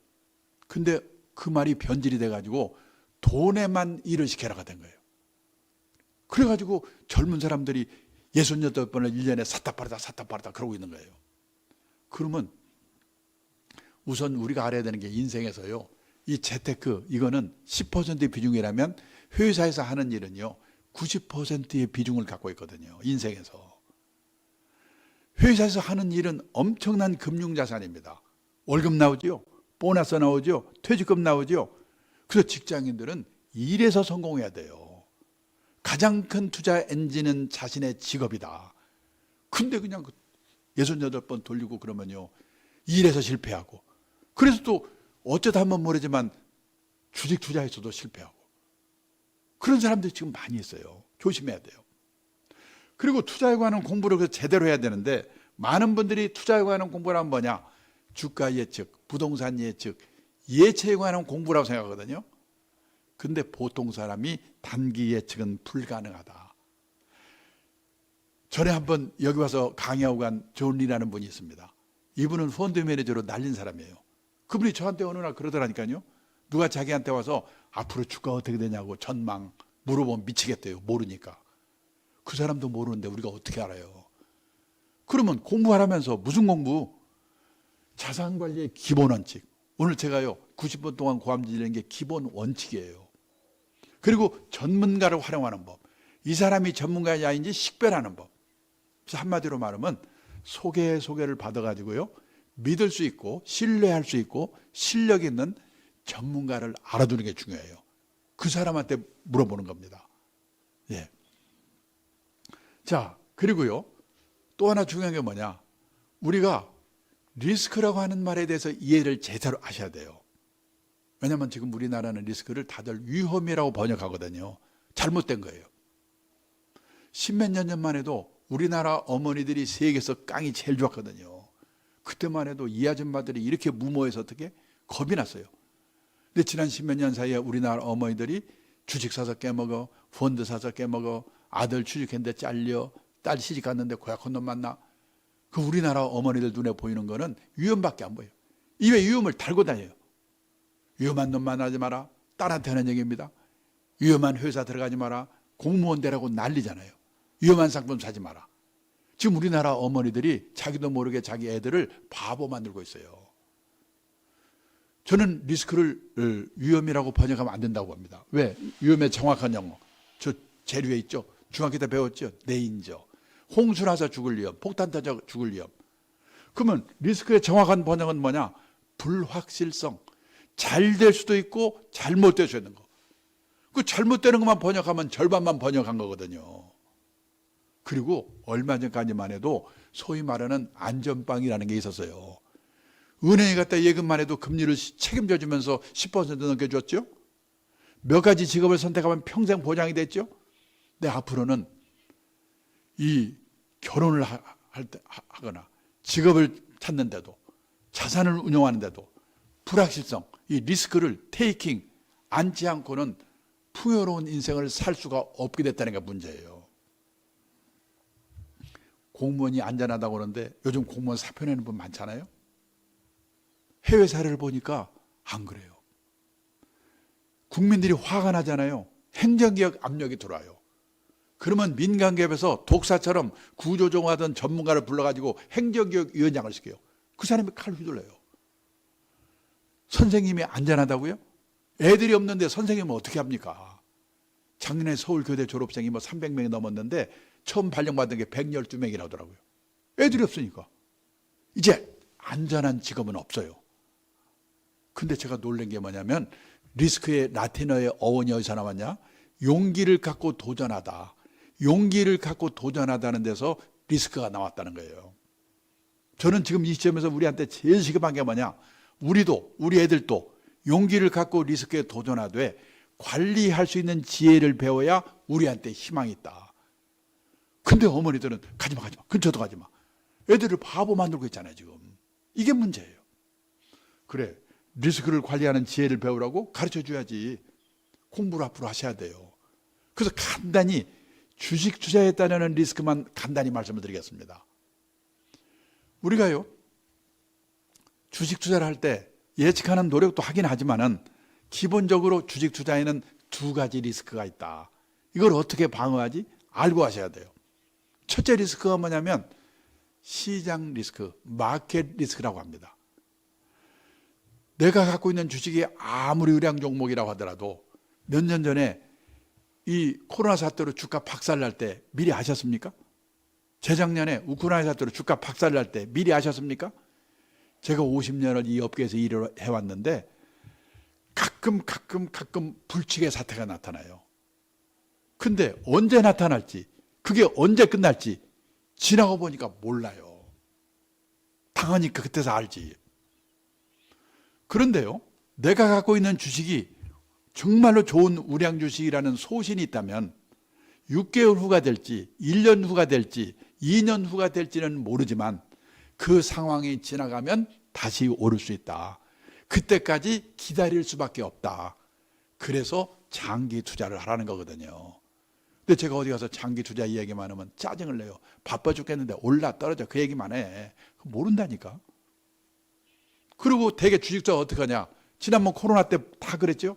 근데 그 말이 변질이 돼가지고 돈에만 일을 시켜라가 된 거예요. 그래가지고 젊은 사람들이 68번을 1년에 샀다 팔았다 그러고 있는 거예요. 그러면 우선 우리가 알아야 되는 게 인생에서요, 이 재테크, 이거는 10%의 비중이라면 회사에서 하는 일은요 90%의 비중을 갖고 있거든요. 인생에서. 회사에서 하는 일은 엄청난 금융자산입니다. 월급 나오죠, 보너스 나오죠, 퇴직금 나오죠. 그래서 직장인들은 일에서 성공해야 돼요. 가장 큰 투자 엔진은 자신의 직업이다. 근데 그냥 68번 돌리고 그러면요 일에서 실패하고, 그래서 또 어쩌다 한번 모르지만 주식 투자에서도 실패하고, 그런 사람들이 지금 많이 있어요. 조심해야 돼요. 그리고 투자에 관한 공부를 제대로 해야 되는데 많은 분들이 투자에 관한 공부란 뭐냐? 주가 예측, 부동산 예측, 예측에 관한 공부라고 생각하거든요. 근데 보통 사람이 단기 예측은 불가능하다. 전에 한번 여기 와서 강의하고 간 존리라는 분이 있습니다. 이분은 펀드 매니저로 날린 사람이에요. 그분이 저한테 어느 날 그러더라니까요. 누가 자기한테 와서 앞으로 주가 어떻게 되냐고 전망 물어보면 미치겠대요. 모르니까. 그 사람도 모르는데 우리가 어떻게 알아요? 그러면 공부하라면서 무슨 공부? 자산관리의 기본 원칙, 오늘 제가요 90분 동안 고함 지르는 게 기본 원칙이에요. 그리고 전문가를 활용하는 법. 이 사람이 전문가냐 아닌지 식별하는 법. 그래서 한마디로 말하면 소개를 받아가지고요 믿을 수 있고 신뢰할 수 있고 실력 있는 전문가를 알아두는 게 중요해요. 그 사람한테 물어보는 겁니다. 예. 자, 그리고요 또 하나 중요한 게 뭐냐, 우리가 리스크라고 하는 말에 대해서 이해를 제대로 하셔야 돼요. 왜냐하면 지금 우리나라는 리스크를 다들 위험이라고 번역하거든요. 잘못된 거예요. 십몇 년 전만 해도 우리나라 어머니들이 세계에서 깡이 제일 좋았거든요. 그때만 해도 이 아줌마들이 이렇게 무모해서 어떻게 겁이 났어요. 근데 지난 십몇 년 사이에 우리나라 어머니들이 주식 사서 깨먹어, 펀드 사서 깨먹어, 아들 취직했는데 잘려, 딸 시집 갔는데 고약한 놈 만나. 그 우리나라 어머니들 눈에 보이는 거는 위험밖에 안 보여요. 입에 위험을 달고 다녀요. 위험한 놈 만나지 마라. 딸한테 하는 얘기입니다. 위험한 회사 들어가지 마라. 공무원 되라고 난리잖아요. 위험한 상품 사지 마라. 지금 우리나라 어머니들이 자기도 모르게 자기 애들을 바보 만들고 있어요. 저는 리스크를 위험이라고 번역하면 안 된다고 봅니다. 왜? 위험의 정확한 용어. 저 재료에 있죠. 중학교 때 배웠죠. 데인저. 홍수 나서 죽을 위험, 폭탄 터져 죽을 위험. 그러면 리스크의 정확한 번역은 뭐냐? 불확실성. 잘 될 수도 있고 잘못될 수 있는 거. 그 잘못되는 것만 번역하면 절반만 번역한 거거든요. 그리고 얼마 전까지만 해도 소위 말하는 안전빵이라는 게 있었어요. 은행에 갔다 예금만 해도 금리를 책임져 주면서 10% 넘게 줬죠. 몇 가지 직업을 선택하면 평생 보장이 됐죠. 근데 앞으로는 이 결혼을 하거나 직업을 찾는데도 자산을 운용하는데도 불확실성, 이 리스크를 테이킹 안지 않고는 풍요로운 인생을 살 수가 없게 됐다는 게 문제예요. 공무원이 안전하다고 그러는데 요즘 공무원 사표 내는 분 많잖아요. 해외 사례를 보니까 안 그래요. 국민들이 화가 나잖아요. 행정개혁 압력이 들어와요. 그러면 민간기업에서 독사처럼 구조조정하던 전문가를 불러가지고 행정개혁위원장을 시켜요. 그 사람이 칼 휘둘러요. 선생님이 안전하다고요? 애들이 없는데 선생님은 어떻게 합니까? 작년에 서울교대 졸업생이 300명이 넘었는데 처음 발령받은 게 112명이라고 하더라고요. 애들이 없으니까. 이제 안전한 직업은 없어요. 근데 제가 놀란 게 뭐냐면 리스크의 라틴어의 어원이 어디서 나왔냐? 용기를 갖고 도전하다. 용기를 갖고 도전하다는 데서 리스크가 나왔다는 거예요. 저는 지금 이 시점에서 우리한테 제일 시급한 게 뭐냐? 우리도, 우리 애들도 용기를 갖고 리스크에 도전하되 관리할 수 있는 지혜를 배워야 우리한테 희망이 있다. 근데 어머니들은 가지마, 근처도 가지마. 애들을 바보 만들고 있잖아요, 지금. 이게 문제예요. 그래, 리스크를 관리하는 지혜를 배우라고 가르쳐 줘야지. 공부를 앞으로 하셔야 돼요. 그래서 간단히 주식 투자에 따르는 리스크만 간단히 말씀을 드리겠습니다. 우리가요, 주식 투자를 할 때 예측하는 노력도 하긴 하지만은 기본적으로 주식 투자에는 두 가지 리스크가 있다. 이걸 어떻게 방어하지? 알고 하셔야 돼요. 첫째 리스크가 뭐냐면 시장 리스크, 마켓 리스크라고 합니다. 내가 갖고 있는 주식이 아무리 의량 종목이라고 하더라도 몇 년 전에 이 코로나 사태로 주가 박살날 때 미리 아셨습니까? 재작년에 우크라이나 사태로 주가 박살날 때 미리 아셨습니까? 제가 50년을 이 업계에서 일을 해왔는데 가끔 불치의 사태가 나타나요. 근데 언제 나타날지, 그게 언제 끝날지 지나고 보니까 몰라요. 당하니까 그때서 알지. 그런데요, 내가 갖고 있는 주식이 정말로 좋은 우량 주식이라는 소신이 있다면 6개월 후가 될지 1년 후가 될지 2년 후가 될지는 모르지만 그 상황이 지나가면 다시 오를 수 있다. 그때까지 기다릴 수밖에 없다. 그래서 장기 투자를 하라는 거거든요. 근데 제가 어디 가서 장기 투자 이야기만 하면 짜증을 내요. 바빠 죽겠는데 올라 떨어져 그 얘기만 해. 모른다니까. 그리고 대개 주식 투자 어떻게 하냐. 지난번 코로나 때 다 그랬죠.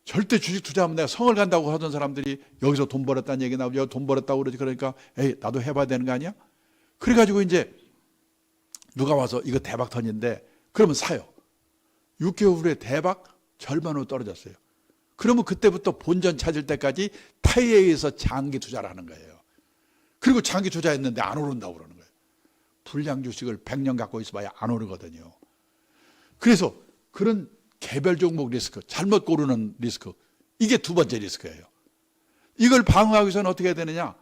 절대 주식 투자하면 내가 성을 간다고 하던 사람들이 여기서 돈 벌었다는 얘기 나오고 여기 돈 벌었다고 그러지. 그러니까 에이 나도 해봐야 되는 거 아니야? 그래가지고 이제 누가 와서 이거 대박 터진데 그러면 사요. 6개월 후에 대박 절반으로 떨어졌어요. 그러면 그때부터 본전 찾을 때까지 타이에 의해서 장기 투자를 하는 거예요. 그리고 장기 투자했는데 안 오른다고 그러는 거예요. 불량 주식을 100년 갖고 있어봐야 안 오르거든요. 그래서 그런 개별 종목 리스크, 잘못 고르는 리스크, 이게 두 번째 리스크예요. 이걸 방어하기 위해서는 어떻게 해야 되느냐?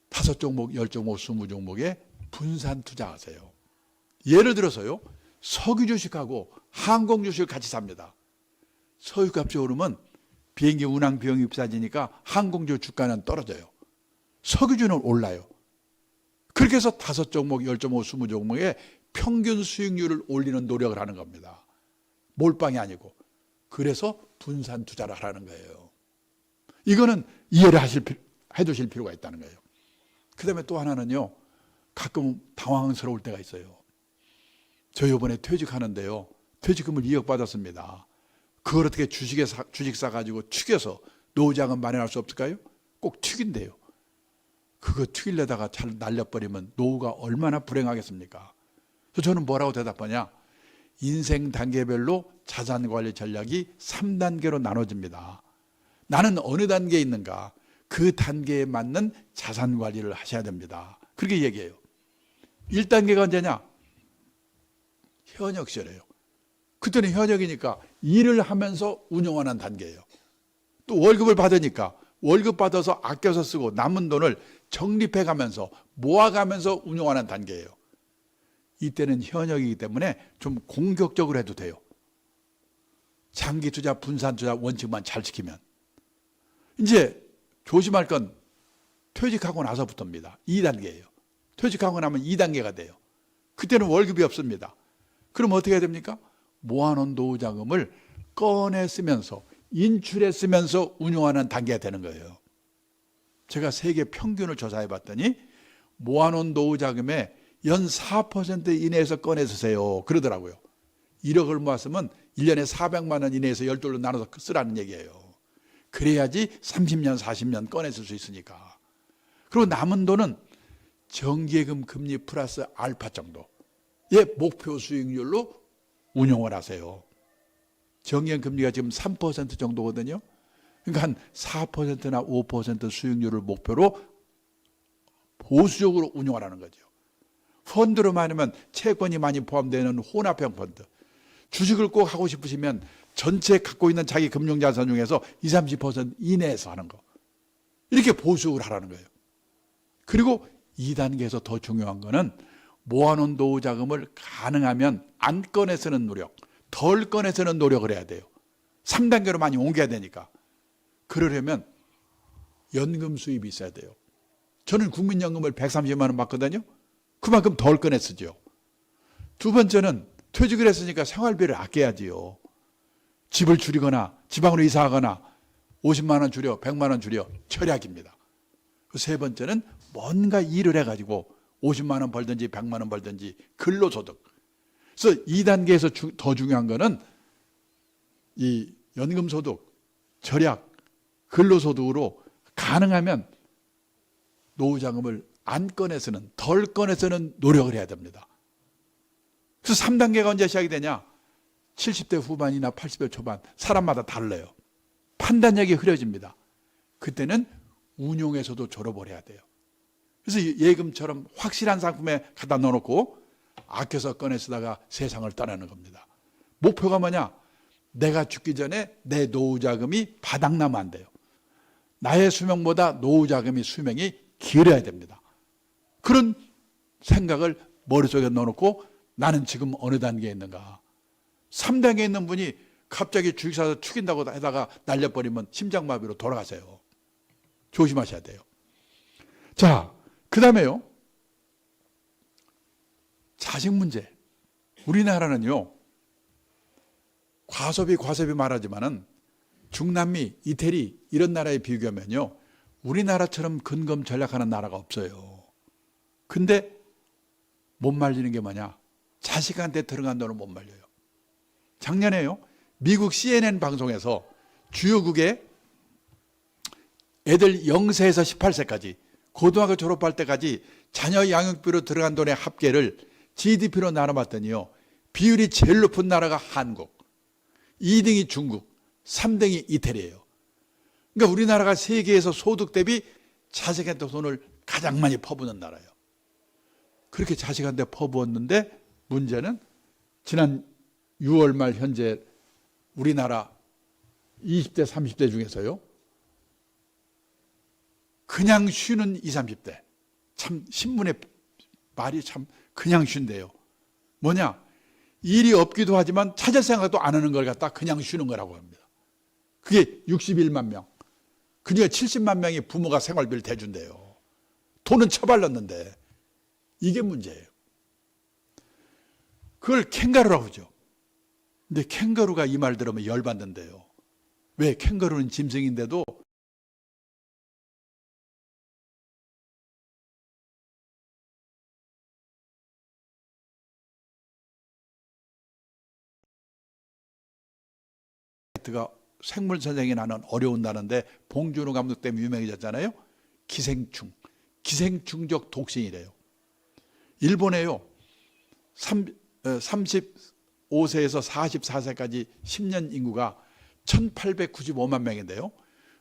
5종목, 10종목, 20종목에 분산 투자하세요. 예를 들어서요, 석유 주식하고 항공 주식을 같이 삽니다. 석유값이 오르면 비행기 운항 비용이 비싸지니까 항공주 주가는 떨어져요. 석유주는 올라요. 그렇게 해서 5종목, 10종목, 20종목에 평균 수익률을 올리는 노력을 하는 겁니다. 몰빵이 아니고. 그래서 분산 투자를 하라는 거예요. 이거는 이해를 해두실 필요가 있다는 거예요. 그 다음에 또 하나는요, 가끔 당황스러울 때가 있어요. 저 이번에 퇴직하는데요, 퇴직금을 2억 받았습니다. 그걸 어떻게 주식 사가지고 튀겨서 노후자금 마련할 수 없을까요? 꼭 튀긴대요. 그거 튀기려다가 잘 날려버리면 노후가 얼마나 불행하겠습니까? 그래서 저는 뭐라고 대답하냐? 인생 단계별로 자산관리 전략이 3단계로 나눠집니다. 나는 어느 단계에 있는가? 그 단계에 맞는 자산관리를 하셔야 됩니다. 그렇게 얘기해요. 1단계가 언제냐? 현역 시절이에요. 그때는 현역이니까 일을 하면서 운영하는 단계예요. 또 월급을 받으니까 월급 받아서 아껴서 쓰고 남은 돈을 적립해가면서 모아가면서 운영하는 단계예요. 이때는 현역이기 때문에 좀 공격적으로 해도 돼요. 장기 투자, 분산 투자 원칙만 잘 지키면. 이제 조심할 건 퇴직하고 나서부터입니다. 2단계예요. 퇴직하고 나면 2단계가 돼요. 그때는 월급이 없습니다. 그럼 어떻게 해야 됩니까? 모아놓은 노후자금을 꺼내 쓰면서 인출해 쓰면서 운용하는 단계가 되는 거예요. 제가 세계 평균을 조사해 봤더니 모아놓은 노후자금의 연 4% 이내에서 꺼내 쓰세요 그러더라고요. 1억을 모았으면 1년에 400만 원 이내에서 12로 나눠서 쓰라는 얘기예요. 그래야지 30년 40년 꺼내 쓸 수 있으니까. 그리고 남은 돈은 정기예금 금리 플러스 알파 정도의 목표 수익률로 운용을 하세요. 정기예금 금리가 지금 3% 정도거든요. 그러니까 한 4%나 5% 수익률을 목표로 보수적으로 운용하라는 거죠. 펀드로 말하면 채권이 많이 포함되는 혼합형 펀드. 주식을 꼭 하고 싶으시면 전체 갖고 있는 자기 금융자산 중에서 20, 30% 이내에서 하는 거. 이렇게 보수적으로 하라는 거예요. 그리고 2단계에서 더 중요한 거는 모아놓은 노후자금을 가능하면 안 꺼내 쓰는 노력, 덜 꺼내 쓰는 노력을 해야 돼요. 3단계로 많이 옮겨야 되니까. 그러려면 연금 수입이 있어야 돼요. 저는 국민연금을 130만 원 받거든요. 그만큼 덜 꺼내 쓰죠. 두 번째는 퇴직을 했으니까 생활비를 아껴야지요. 집을 줄이거나 지방으로 이사하거나 50만 원 줄여, 100만 원 줄여 절약입니다. 세 번째는 뭔가 일을 해가지고 50만 원 벌든지 100만 원 벌든지 근로소득. 그래서 2단계에서 더 중요한 거는 이 연금소득, 절약, 근로소득으로 가능하면 노후자금을 안 꺼내 쓰는, 덜 꺼내 쓰는 노력을 해야 됩니다. 그래서 3단계가 언제 시작이 되냐? 70대 후반이나 80대 초반, 사람마다 달라요. 판단력이 흐려집니다. 그때는 운용에서도 졸업을 해야 돼요. 그래서 예금처럼 확실한 상품에 갖다 넣어놓고 아껴서 꺼내 쓰다가 세상을 떠나는 겁니다. 목표가 뭐냐? 내가 죽기 전에 내 노후자금이 바닥나면 안 돼요. 나의 수명보다 노후자금이 수명이 길어야 됩니다. 그런 생각을 머릿속에 넣어놓고 나는 지금 어느 단계에 있는가. 3단계에 있는 분이 갑자기 주식사서 튀긴다고 하다가 날려버리면 심장마비로 돌아가세요. 조심하셔야 돼요. 자, 그 다음에요. 자식 문제. 우리나라는요, 과소비 말하지만은 중남미, 이태리 이런 나라에 비교하면요, 우리나라처럼 근검 전략하는 나라가 없어요. 근데 못 말리는 게 뭐냐? 자식한테 들어간 돈을 못 말려요. 작년에요, 미국 CNN 방송에서 주요국에 애들 0세에서 18세까지 고등학교 졸업할 때까지 자녀 양육비로 들어간 돈의 합계를 GDP로 나눠봤더니요, 비율이 제일 높은 나라가 한국, 2등이 중국, 3등이 이태리예요. 그러니까 우리나라가 세계에서 소득 대비 자식한테 돈을 가장 많이 퍼부는 나라예요. 그렇게 자식한테 퍼부었는데 문제는 지난 6월 말 현재 우리나라 20대, 30대 중에서요, 그냥 쉬는 20, 30대. 참 신문에 말이 참 그냥 쉰대요. 뭐냐? 일이 없기도 하지만 찾을 생각도 안 하는 걸 갖다 그냥 쉬는 거라고 합니다. 그게 61만 명. 그중에 70만 명이 부모가 생활비를 대준대요. 돈은 처발랐는데 이게 문제예요. 그걸 캥거루라고 하죠. 근데 캥거루가 이 말 들으면 열받는데요. 왜? 캥거루는 짐승인데도 가 생물 선생이 나는 어려운 나라인데 봉준호 감독 때문에 유명해졌잖아요. 기생충, 기생충적 독신이래요. 일본에요, 35세에서 44세까지 10년 인구가 1895만 명인데요,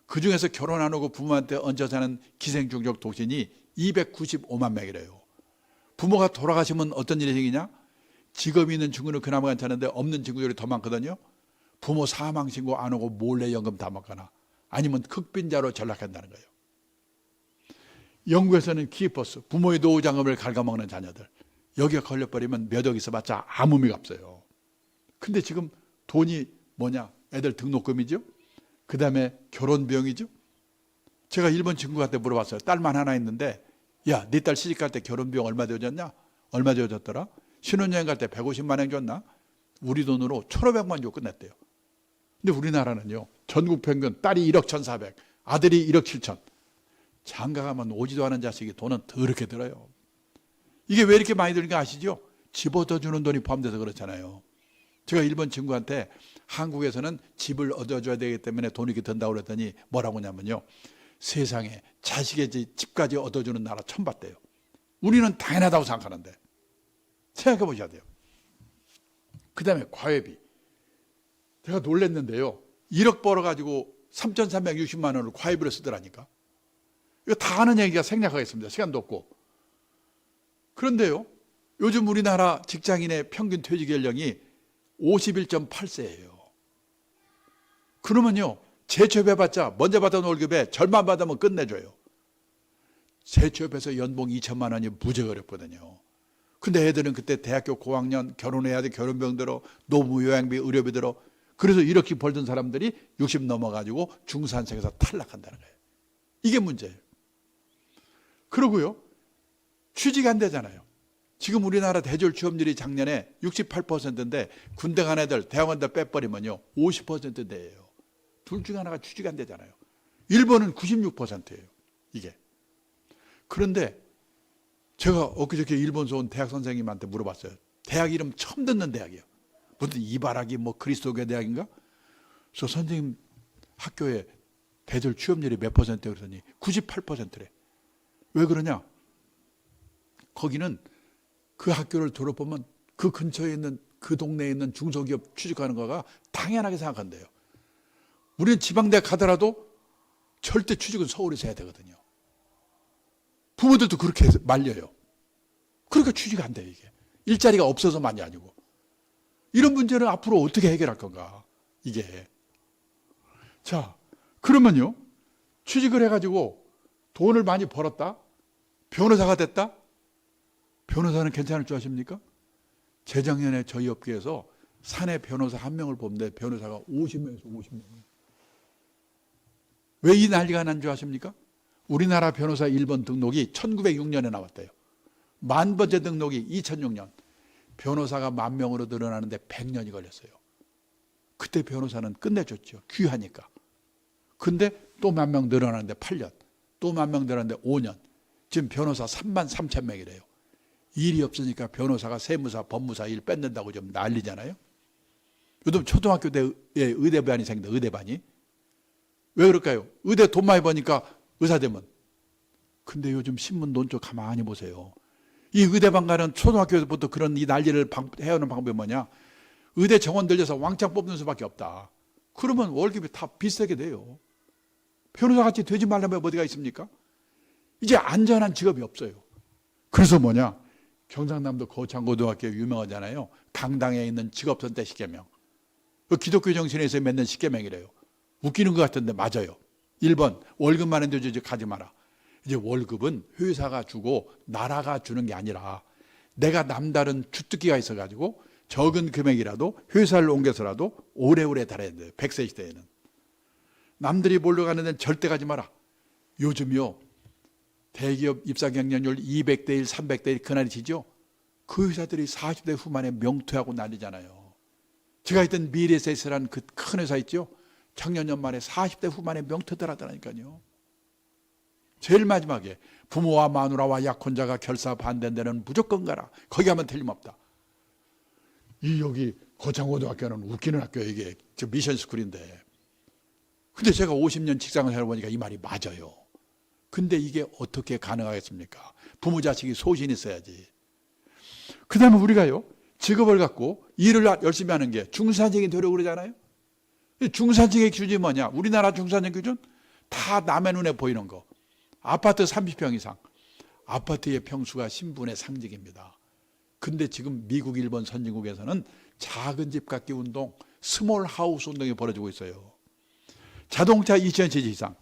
그 중에서 결혼 안 하고 부모한테 얹혀 사는 기생충적 독신이 295만 명이래요. 부모가 돌아가시면 어떤 일이 생기냐? 직업이 있는 친구는 그나마 괜찮은데 없는 친구들이 더 많거든요. 부모 사망 신고 안 하고 몰래 연금 다 먹거나 아니면 흑빈자로 전락한다는 거예요. 영국에서는 키퍼스, 부모의 노후자금을 갉아먹는 자녀들, 여기에 걸려버리면 몇 억 있어봤자 아무 의미가 없어요. 근데 지금 돈이 뭐냐? 애들 등록금이죠. 그 다음에 결혼 비용이죠. 제가 일본 친구한테 물어봤어요. 딸만 하나 있는데, 야, 네 딸 시집갈 때 결혼 비용 얼마 되어졌냐? 얼마 되어졌더라? 신혼여행 갈 때 150만 원 줬나? 우리 돈으로 1,500만 주고 끝냈대요. 근데 우리나라는요, 전국 평균 딸이 1억 1,400, 아들이 1억 7천. 장가 가면 오지도 않은 자식이 돈은 더럽게 들어요. 이게 왜 이렇게 많이 드는지 아시죠? 집 얻어주는 돈이 포함돼서 그렇잖아요. 제가 일본 친구한테 한국에서는 집을 얻어줘야 되기 때문에 돈이 이렇게 든다고 그랬더니 뭐라고 하냐면요, 세상에 자식의 집까지 얻어주는 나라 처음 봤대요. 우리는 당연하다고 생각하는데 생각해 보셔야 돼요. 그 다음에 과외비. 제가 놀랐는데요, 1억 벌어가지고 3,360만 원을 과외비로 쓰더라니까. 이거 다 하는 얘기가 생략하겠습니다. 시간도 없고. 그런데요, 요즘 우리나라 직장인의 평균 퇴직 연령이 51.8세예요. 그러면요, 재취업해봤자 먼저 받은 월급에 절반 받으면 끝내줘요. 재취업해서 연봉 2천만 원이 무지 어렵거든요. 근데 애들은 그때 대학교 고학년, 결혼해야 돼, 결혼비용 들어, 노무 요양비, 의료비 들어. 그래서 이렇게 벌던 사람들이 60 넘어가지고 중산층에서 탈락한다는 거예요. 이게 문제예요. 그러고요, 취직 안 되잖아요. 지금 우리나라 대졸 취업률이 작년에 68%인데 군대 간 애들, 대학원들 빼버리면요 50%대예요. 둘 중 하나가 취직 안 되잖아요. 일본은 96%예요. 이게. 그런데 제가 엊그저께 일본서 온 대학 선생님한테 물어봤어요. 대학 이름 처음 듣는 대학이에요. 무슨 이바라기 뭐 그리스도교 대학인가? 그래서 선생님 학교에 대졸 취업률이 몇 퍼센트? 그러더니 98%래. 왜 그러냐? 거기는 그 학교를 졸업하면 그 근처에 있는 그 동네에 있는 중소기업 취직하는 거가 당연하게 생각한대요. 우리는 지방대학 가더라도 절대 취직은 서울에서 해야 되거든요. 부모들도 그렇게 말려요. 그러니까 취직 안 돼요, 이게. 일자리가 없어서만이 아니고. 이런 문제는 앞으로 어떻게 해결할 건가, 이게. 자, 그러면요, 취직을 해가지고 돈을 많이 벌었다? 변호사가 됐다? 변호사는 괜찮을 줄 아십니까? 재작년에 저희 업계에서 사내 변호사 한 명을 뽑는데 변호사가 50명에서 50명. 왜 이 난리가 난 줄 아십니까? 우리나라 변호사 1번 등록이 1906년에 나왔대요. 만 번째 등록이 2006년. 변호사가 10,000명으로 늘어나는데 100년이 걸렸어요. 그때 변호사는 끝내줬죠. 귀하니까. 근데 또 10,000명 늘어나는데 8년. 또 10,000명 늘어나는데 5년. 지금 변호사 33,000명이래요. 일이 없으니까 변호사가 세무사, 법무사 일 뺏는다고 좀 난리잖아요. 요즘 초등학교 때 의대반이 생긴다, 의대반이. 왜 그럴까요? 의대 돈 많이 버니까 의사 되면. 근데 요즘 신문 논조 가만히 보세요. 이 의대방 가는 초등학교에서부터 그런 이 난리를 해오는 방법이 뭐냐? 의대 정원 들려서 왕창 뽑는 수밖에 없다. 그러면 월급이 다 비슷하게 돼요. 변호사같이 되지 말려면 어디가 있습니까? 이제 안전한 직업이 없어요. 그래서 뭐냐? 경상남도 거창고등학교 유명하잖아요. 강당에 있는 직업선택 십계명. 그 기독교 정신에서 맺는 십계명이래요. 웃기는 것 같은데 맞아요. 1번 월급만 해도 이제 가지 마라. 이제 월급은 회사가 주고 나라가 주는 게 아니라 내가 남다른 주특기가 있어가지고 적은 금액이라도 회사를 옮겨서라도 오래오래 달아야 돼요. 100세 시대에는. 남들이 몰려가는 데는 절대 가지 마라. 요즘요 대기업 입사 경쟁률 200대 1, 300대 1 그날이 지죠. 그 회사들이 40대 후반에 명퇴하고 난리잖아요. 제가 있던 미래세스라는 그 큰 회사 있죠. 작년 연말에 40대 후반에 명퇴들 하더라니까요. 제일 마지막에 부모와 마누라와 약혼자가 결사 반대한 데는 무조건 가라. 거기 가면 틀림없다. 이 여기 거창고등학교는 웃기는 학교예요. 이게 저 미션스쿨인데. 근데 제가 50년 직장을 살아보니까 이 말이 맞아요. 근데 이게 어떻게 가능하겠습니까? 부모 자식이 소신이 있어야지. 그 다음에 우리가요 직업을 갖고 일을 열심히 하는 게 중산층이 되려고 그러잖아요. 중산층의 기준이 뭐냐? 우리나라 중산층 기준 다 남의 눈에 보이는 거. 아파트 30평 이상. 아파트의 평수가 신분의 상징입니다. 근데 지금 미국, 일본 선진국에서는 작은 집 갖기 운동, 스몰 하우스 운동이 벌어지고 있어요. 자동차 2000cc 이상.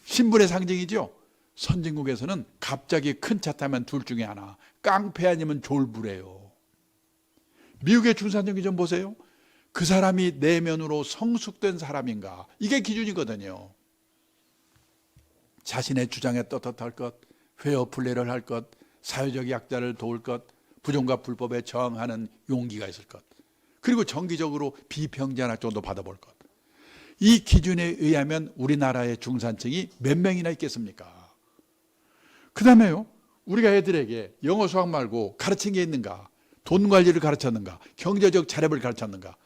신분의 상징이죠. 선진국에서는 갑자기 큰 차 타면 둘 중에 하나. 깡패 아니면 졸부래요. 미국의 중산층 기준 보세요. 그 사람이 내면으로 성숙된 사람인가. 이게 기준이거든요. 자신의 주장에 떳떳할 것, 페어플레이를 할 것, 사회적 약자를 도울 것, 부정과 불법에 저항하는 용기가 있을 것, 그리고 정기적으로 비평전 활동도 받아볼 것. 이 기준에 의하면 우리나라의 중산층이 몇 명이나 있겠습니까? 그 다음에요, 우리가 애들에게 영어 수학 말고 가르친 게 있는가? 돈 관리를 가르쳤는가? 경제적 자립을 가르쳤는가?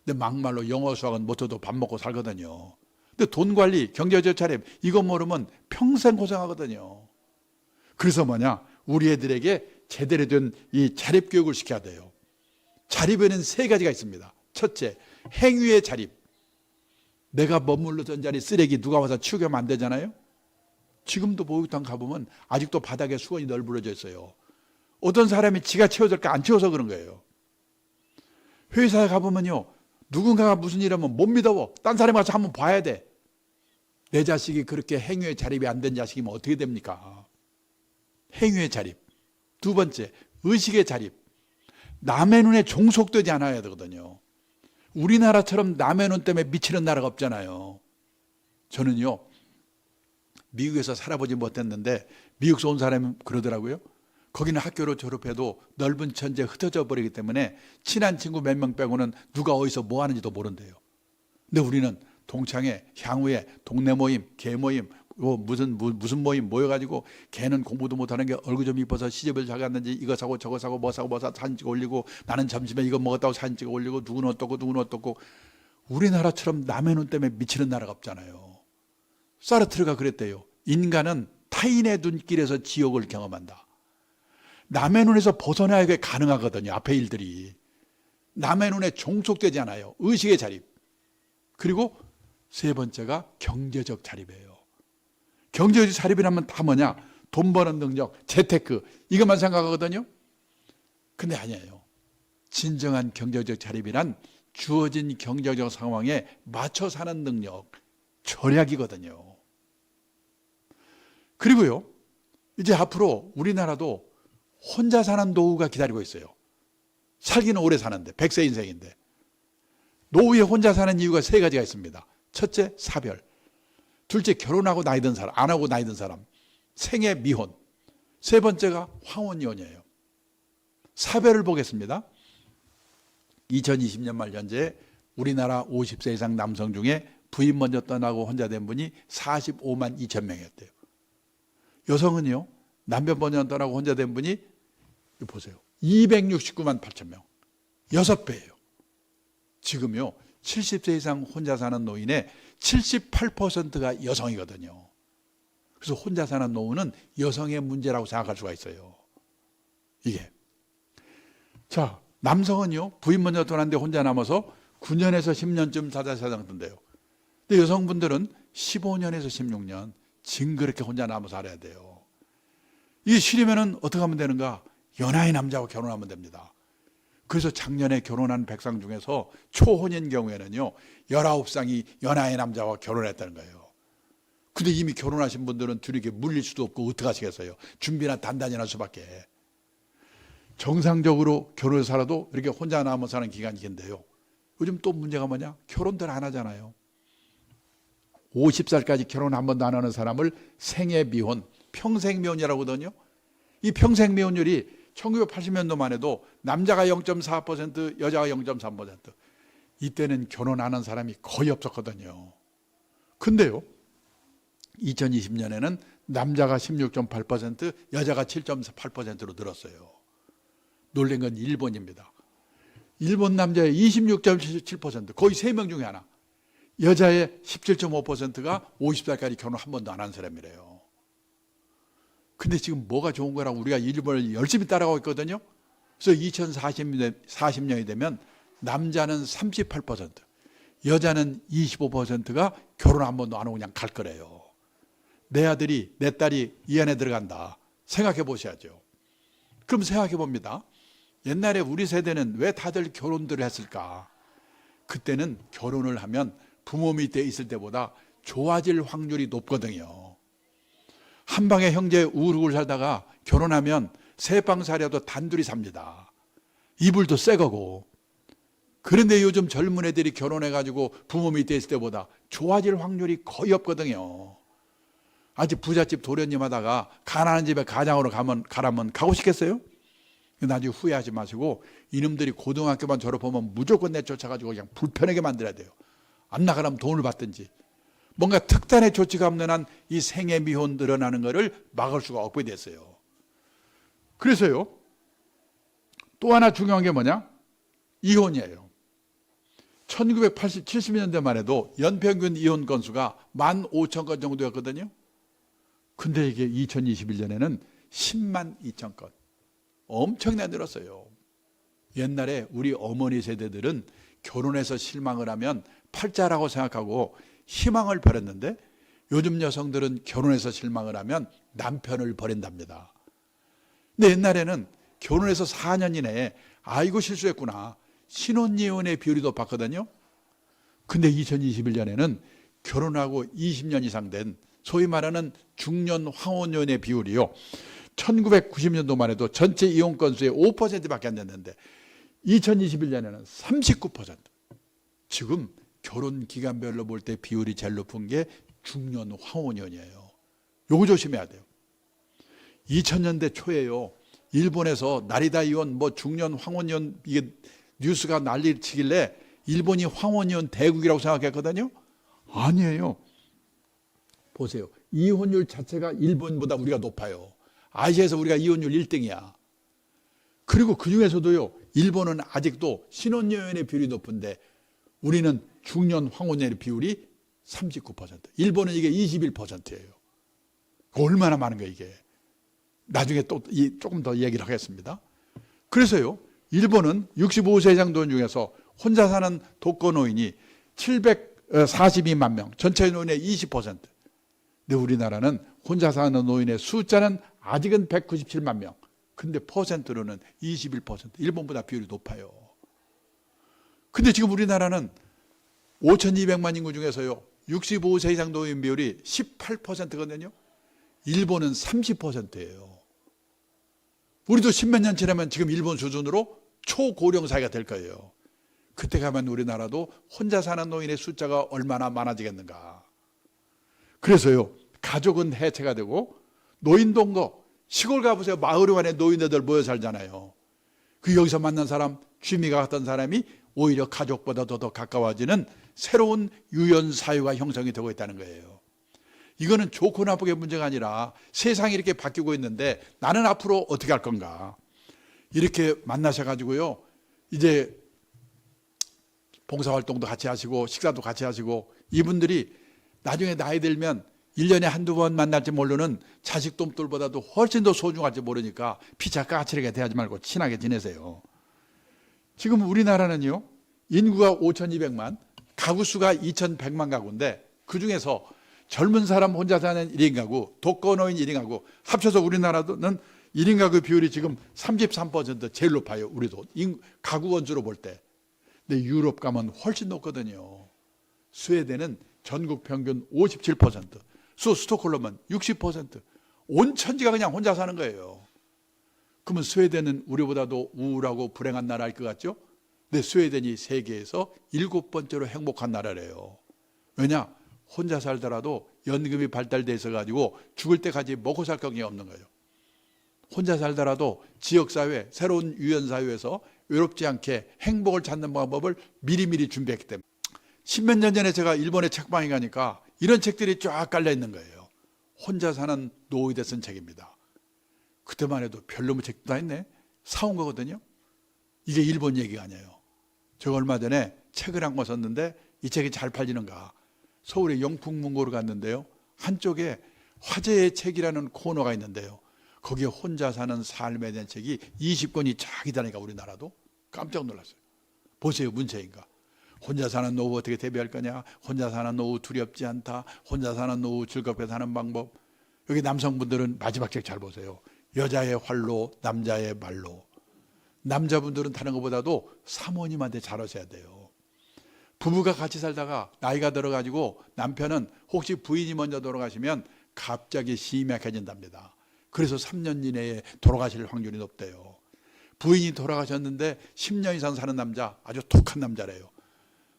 근데 막말로 영어 수학은 못해도 밥 먹고 살거든요. 근데 돈 관리, 경제적 자립 이거 모르면 평생 고생하거든요. 그래서 뭐냐? 우리 애들에게 제대로 된 이 자립 교육을 시켜야 돼요. 자립에는 세 가지가 있습니다. 첫째, 행위의 자립. 내가 머물렀던 자리 쓰레기 누가 와서 치우게 하면 안 되잖아요. 지금도 목욕탕 가보면 아직도 바닥에 수건이 널브러져 있어요. 어떤 사람이 지가 치워줄까 안 치워서 그런 거예요. 회사에 가보면요, 누군가가 무슨 일 하면 못 믿어. 딴 사람이 가서 한번 봐야 돼. 내 자식이 그렇게 행위의 자립이 안 된 자식이면 어떻게 됩니까? 행위의 자립. 두 번째, 의식의 자립. 남의 눈에 종속되지 않아야 되거든요. 우리나라처럼 남의 눈 때문에 미치는 나라가 없잖아요. 저는요, 미국에서 살아보지 못했는데 미국에서 온 사람이 그러더라고요. 거기는 학교를 졸업해도 넓은 천지에 흩어져 버리기 때문에 친한 친구 몇 명 빼고는 누가 어디서 뭐 하는지도 모른대요. 근데 우리는 동창회, 향후에 동네 모임, 개 모임, 무슨 모임 모여가지고 걔는 공부도 못하는 게 얼굴 좀 이뻐서 시집을 잘 갔는지 이거 사고 저거 사고 뭐 사고 사진 찍어 올리고, 나는 점심에 이거 먹었다고 사진 찍어 올리고, 누구는 어떻고 누구는 어떻고. 우리나라처럼 남의 눈 때문에 미치는 나라가 없잖아요. 사르트르가 그랬대요. 인간은 타인의 눈길에서 지옥을 경험한다. 남의 눈에서 벗어나야 가능하거든요. 앞에 일들이. 남의 눈에 종속되지 않아요. 의식의 자립. 그리고 세 번째가 경제적 자립이에요. 경제적 자립이라면 다 뭐냐? 돈 버는 능력, 재테크 이것만 생각하거든요. 근데 아니에요. 진정한 경제적 자립이란 주어진 경제적 상황에 맞춰 사는 능력, 절약이거든요. 그리고요, 이제 앞으로 우리나라도 혼자 사는 노후가 기다리고 있어요. 살기는 오래 사는데 100세 인생인데. 노후에 혼자 사는 이유가 세 가지가 있습니다. 첫째, 사별. 둘째, 결혼하고 나이 든 사람, 안 하고 나이 든 사람. 생애 미혼. 세 번째가 황혼이혼이에요. 사별을 보겠습니다. 2020년 말 현재 우리나라 50세 이상 남성 중에 부인 먼저 떠나고 혼자 된 분이 45만 2천 명이었대요. 여성은요, 남편 먼저 떠나고 혼자 된 분이 보세요. 269만 8천 명. 6배예요. 지금요, 70세 이상 혼자 사는 노인의 78%가 여성이거든요. 그래서 혼자 사는 노인은 여성의 문제라고 생각할 수가 있어요. 이게. 자, 남성은요, 부인 먼저 떠났는데 혼자 남아서 9년에서 10년쯤 자자사장던데요. 근데 여성분들은 15년에서 16년 징그럽게 혼자 남아서 살아야 돼요. 이게 싫으면은 어떻게 하면 되는가? 연하의 남자와 결혼하면 됩니다. 그래서 작년에 결혼한 백성 중에서 초혼인 경우에는요, 19쌍이 연하의 남자와 결혼했다는 거예요. 근데 이미 결혼하신 분들은 둘에게 물릴 수도 없고 어떡하시겠어요? 준비나 단단히 할 수밖에. 정상적으로 결혼을 살아도 이렇게 혼자 남아 사는 기간이 긴데요. 요즘 또 문제가 뭐냐? 결혼들 안 하잖아요. 50살까지 결혼 한 번도 안 하는 사람을 생애미혼, 평생미혼이라고 하거든요. 이 평생미혼율이 1980년도만 해도 남자가 0.4%, 여자가 0.3%. 이때는 결혼 안 한 사람이 거의 없었거든요. 근데요, 2020년에는 남자가 16.8%, 여자가 7.8%로 늘었어요. 놀란 건 일본입니다. 일본 남자의 26.7%, 거의 3명 중에 하나. 여자의 17.5%가 50살까지 결혼 한 번도 안 한 사람이래요. 근데 지금 뭐가 좋은 거라고 우리가 일본을 열심히 따라가고 있거든요. 그래서 2040년이 되면 남자는 38%, 여자는 25%가 결혼 한 번도 안 하고 그냥 갈 거래요. 내 아들이, 내 딸이 이 안에 들어간다. 생각해 보셔야죠. 그럼 생각해 봅니다. 옛날에 우리 세대는 왜 다들 결혼들을 했을까? 그때는 결혼을 하면 부모 밑에 있을 때보다 좋아질 확률이 높거든요. 한 방에 형제 우르르 살다가 결혼하면 세 방 살려도 단둘이 삽니다. 이불도 새 거고. 그런데 요즘 젊은 애들이 결혼해가지고 부모 밑에 있을 때보다 좋아질 확률이 거의 없거든요. 아직 부잣집 도련님 하다가 가난한 집에 가장으로 가라면 가고 싶겠어요? 나중에 후회하지 마시고 이놈들이 고등학교만 졸업하면 무조건 내쫓아가지고 그냥 불편하게 만들어야 돼요. 안 나가려면 돈을 받든지. 뭔가 특단의 조치가 없는 한 이 생애미혼 늘어나는 것을 막을 수가 없게 됐어요. 그래서요, 또 하나 중요한 게 뭐냐? 이혼이에요. 1970년대만 해도 연평균 이혼 건수가 15,000건 정도였거든요. 근데 이게 2021년에는 10만 2천 건. 엄청나게 늘었어요. 옛날에 우리 어머니 세대들은 결혼해서 실망을 하면 팔자라고 생각하고 희망을 버렸는데 요즘 여성들은 결혼해서 실망을 하면 남편을 버린답니다. 근데 옛날에는 결혼해서 4년 이내에 아이고 실수했구나. 신혼이혼의 비율이 높았거든요. 근데 2021년에는 결혼하고 20년 이상 된 소위 말하는 중년 황혼연의 비율이요. 1990년도만 해도 전체 이혼 건수의 5%밖에 안 됐는데 2021년에는 39%. 지금 결혼 기간별로 볼 때 비율이 제일 높은 게 중년 황혼연이에요. 요거 조심해야 돼요. 2000년대 초에요. 일본에서 나리다 이혼, 중년 황혼연 이게 뉴스가 난리 치길래 일본이 황혼연 대국이라고 생각했거든요. 아니에요. 보세요. 이혼율 자체가 일본보다 우리가 높아요. 아시아에서 우리가 이혼율 1등이야. 그리고 그 중에서도요, 일본은 아직도 신혼여행의 비율이 높은데 우리는 중년 황혼연의 비율이 39%. 일본은 이게 21%예요. 얼마나 많은 거예요, 이게. 나중에 또 조금 더 얘기를 하겠습니다. 그래서요, 일본은 65세 이상 노인 중에서 혼자 사는 독거노인이 742만 명, 전체 노인의 20%. 근데 우리나라는 혼자 사는 노인의 숫자는 아직은 197만 명. 근데 퍼센트로는 21%. 일본보다 비율이 높아요. 근데 지금 우리나라는 5,200만 인구 중에서요, 65세 이상 노인 비율이 18%거든요. 일본은 30%예요. 우리도 10몇 년 지나면 지금 일본 수준으로 초고령 사회가 될 거예요. 그때 가면 우리나라도 혼자 사는 노인의 숫자가 얼마나 많아지겠는가. 그래서요, 가족은 해체가 되고 노인동거, 시골 가보세요. 마을 안에 노인네들 모여 살잖아요. 그 여기서 만난 사람, 취미가 같은 사람이 오히려 가족보다 더 가까워지는 새로운 유연 사회가 형성이 되고 있다는 거예요. 이거는 좋고 나쁘게 문제가 아니라 세상이 이렇게 바뀌고 있는데 나는 앞으로 어떻게 할 건가. 이렇게 만나셔가지고요, 이제 봉사활동도 같이 하시고 식사도 같이 하시고, 이분들이 나중에 나이 들면 1년에 한두 번 만날지 모르는 자식 똥돌보다도 훨씬 더 소중할지 모르니까 피차 까칠하게 대하지 말고 친하게 지내세요. 지금 우리나라는요, 인구가 5,200만, 가구 수가 2,100만 가구인데 그중에서 젊은 사람 혼자 사는 1인 가구, 독거노인 1인 가구 합쳐서 우리나라는 1인 가구 비율이 지금 33% 제일 높아요. 우리도 가구 원수로 볼 때. 근데 유럽 가면 훨씬 높거든요. 스웨덴은 전국 평균 57%, 스톡홀름은 60%, 온 천지가 그냥 혼자 사는 거예요. 그러면 스웨덴은 우리보다도 우울하고 불행한 나라일 것 같죠? 근데 스웨덴이 세계에서 7번째로 행복한 나라래요. 왜냐? 혼자 살더라도 연금이 발달돼 있어가지고 죽을 때까지 먹고 살 걱정이 없는 거예요. 혼자 살더라도 지역사회, 새로운 유연사회에서 외롭지 않게 행복을 찾는 방법을 미리미리 준비했기 때문에. 10몇 년 전에 제가 일본에 책방에 가니까 이런 책들이 쫙 깔려 있는 거예요. 혼자 사는 노후에 쓴 책입니다. 그때만 해도 별로면 책도 다 있네. 사온 거거든요. 이게 일본 얘기가 아니에요. 제가 얼마 전에 책을 한 권 샀는데 이 책이 잘 팔리는가. 서울의 영풍문고를 갔는데요. 한쪽에 화제의 책이라는 코너가 있는데요. 거기에 혼자 사는 삶에 대한 책이 20권이 쫙 있다니까 우리나라도. 깜짝 놀랐어요. 보세요, 문체인가. 혼자 사는 노후 어떻게 대비할 거냐. 혼자 사는 노후 두렵지 않다. 혼자 사는 노후 즐겁게 사는 방법. 여기 남성분들은 마지막 책 잘 보세요. 여자의 활로 남자의 말로. 남자분들은 다른 것보다도 사모님한테 잘하셔야 돼요. 부부가 같이 살다가 나이가 들어가지고 남편은 혹시 부인이 먼저 돌아가시면 갑자기 심약해진답니다. 그래서 3년 이내에 돌아가실 확률이 높대요. 부인이 돌아가셨는데 10년 이상 사는 남자, 아주 독한 남자래요.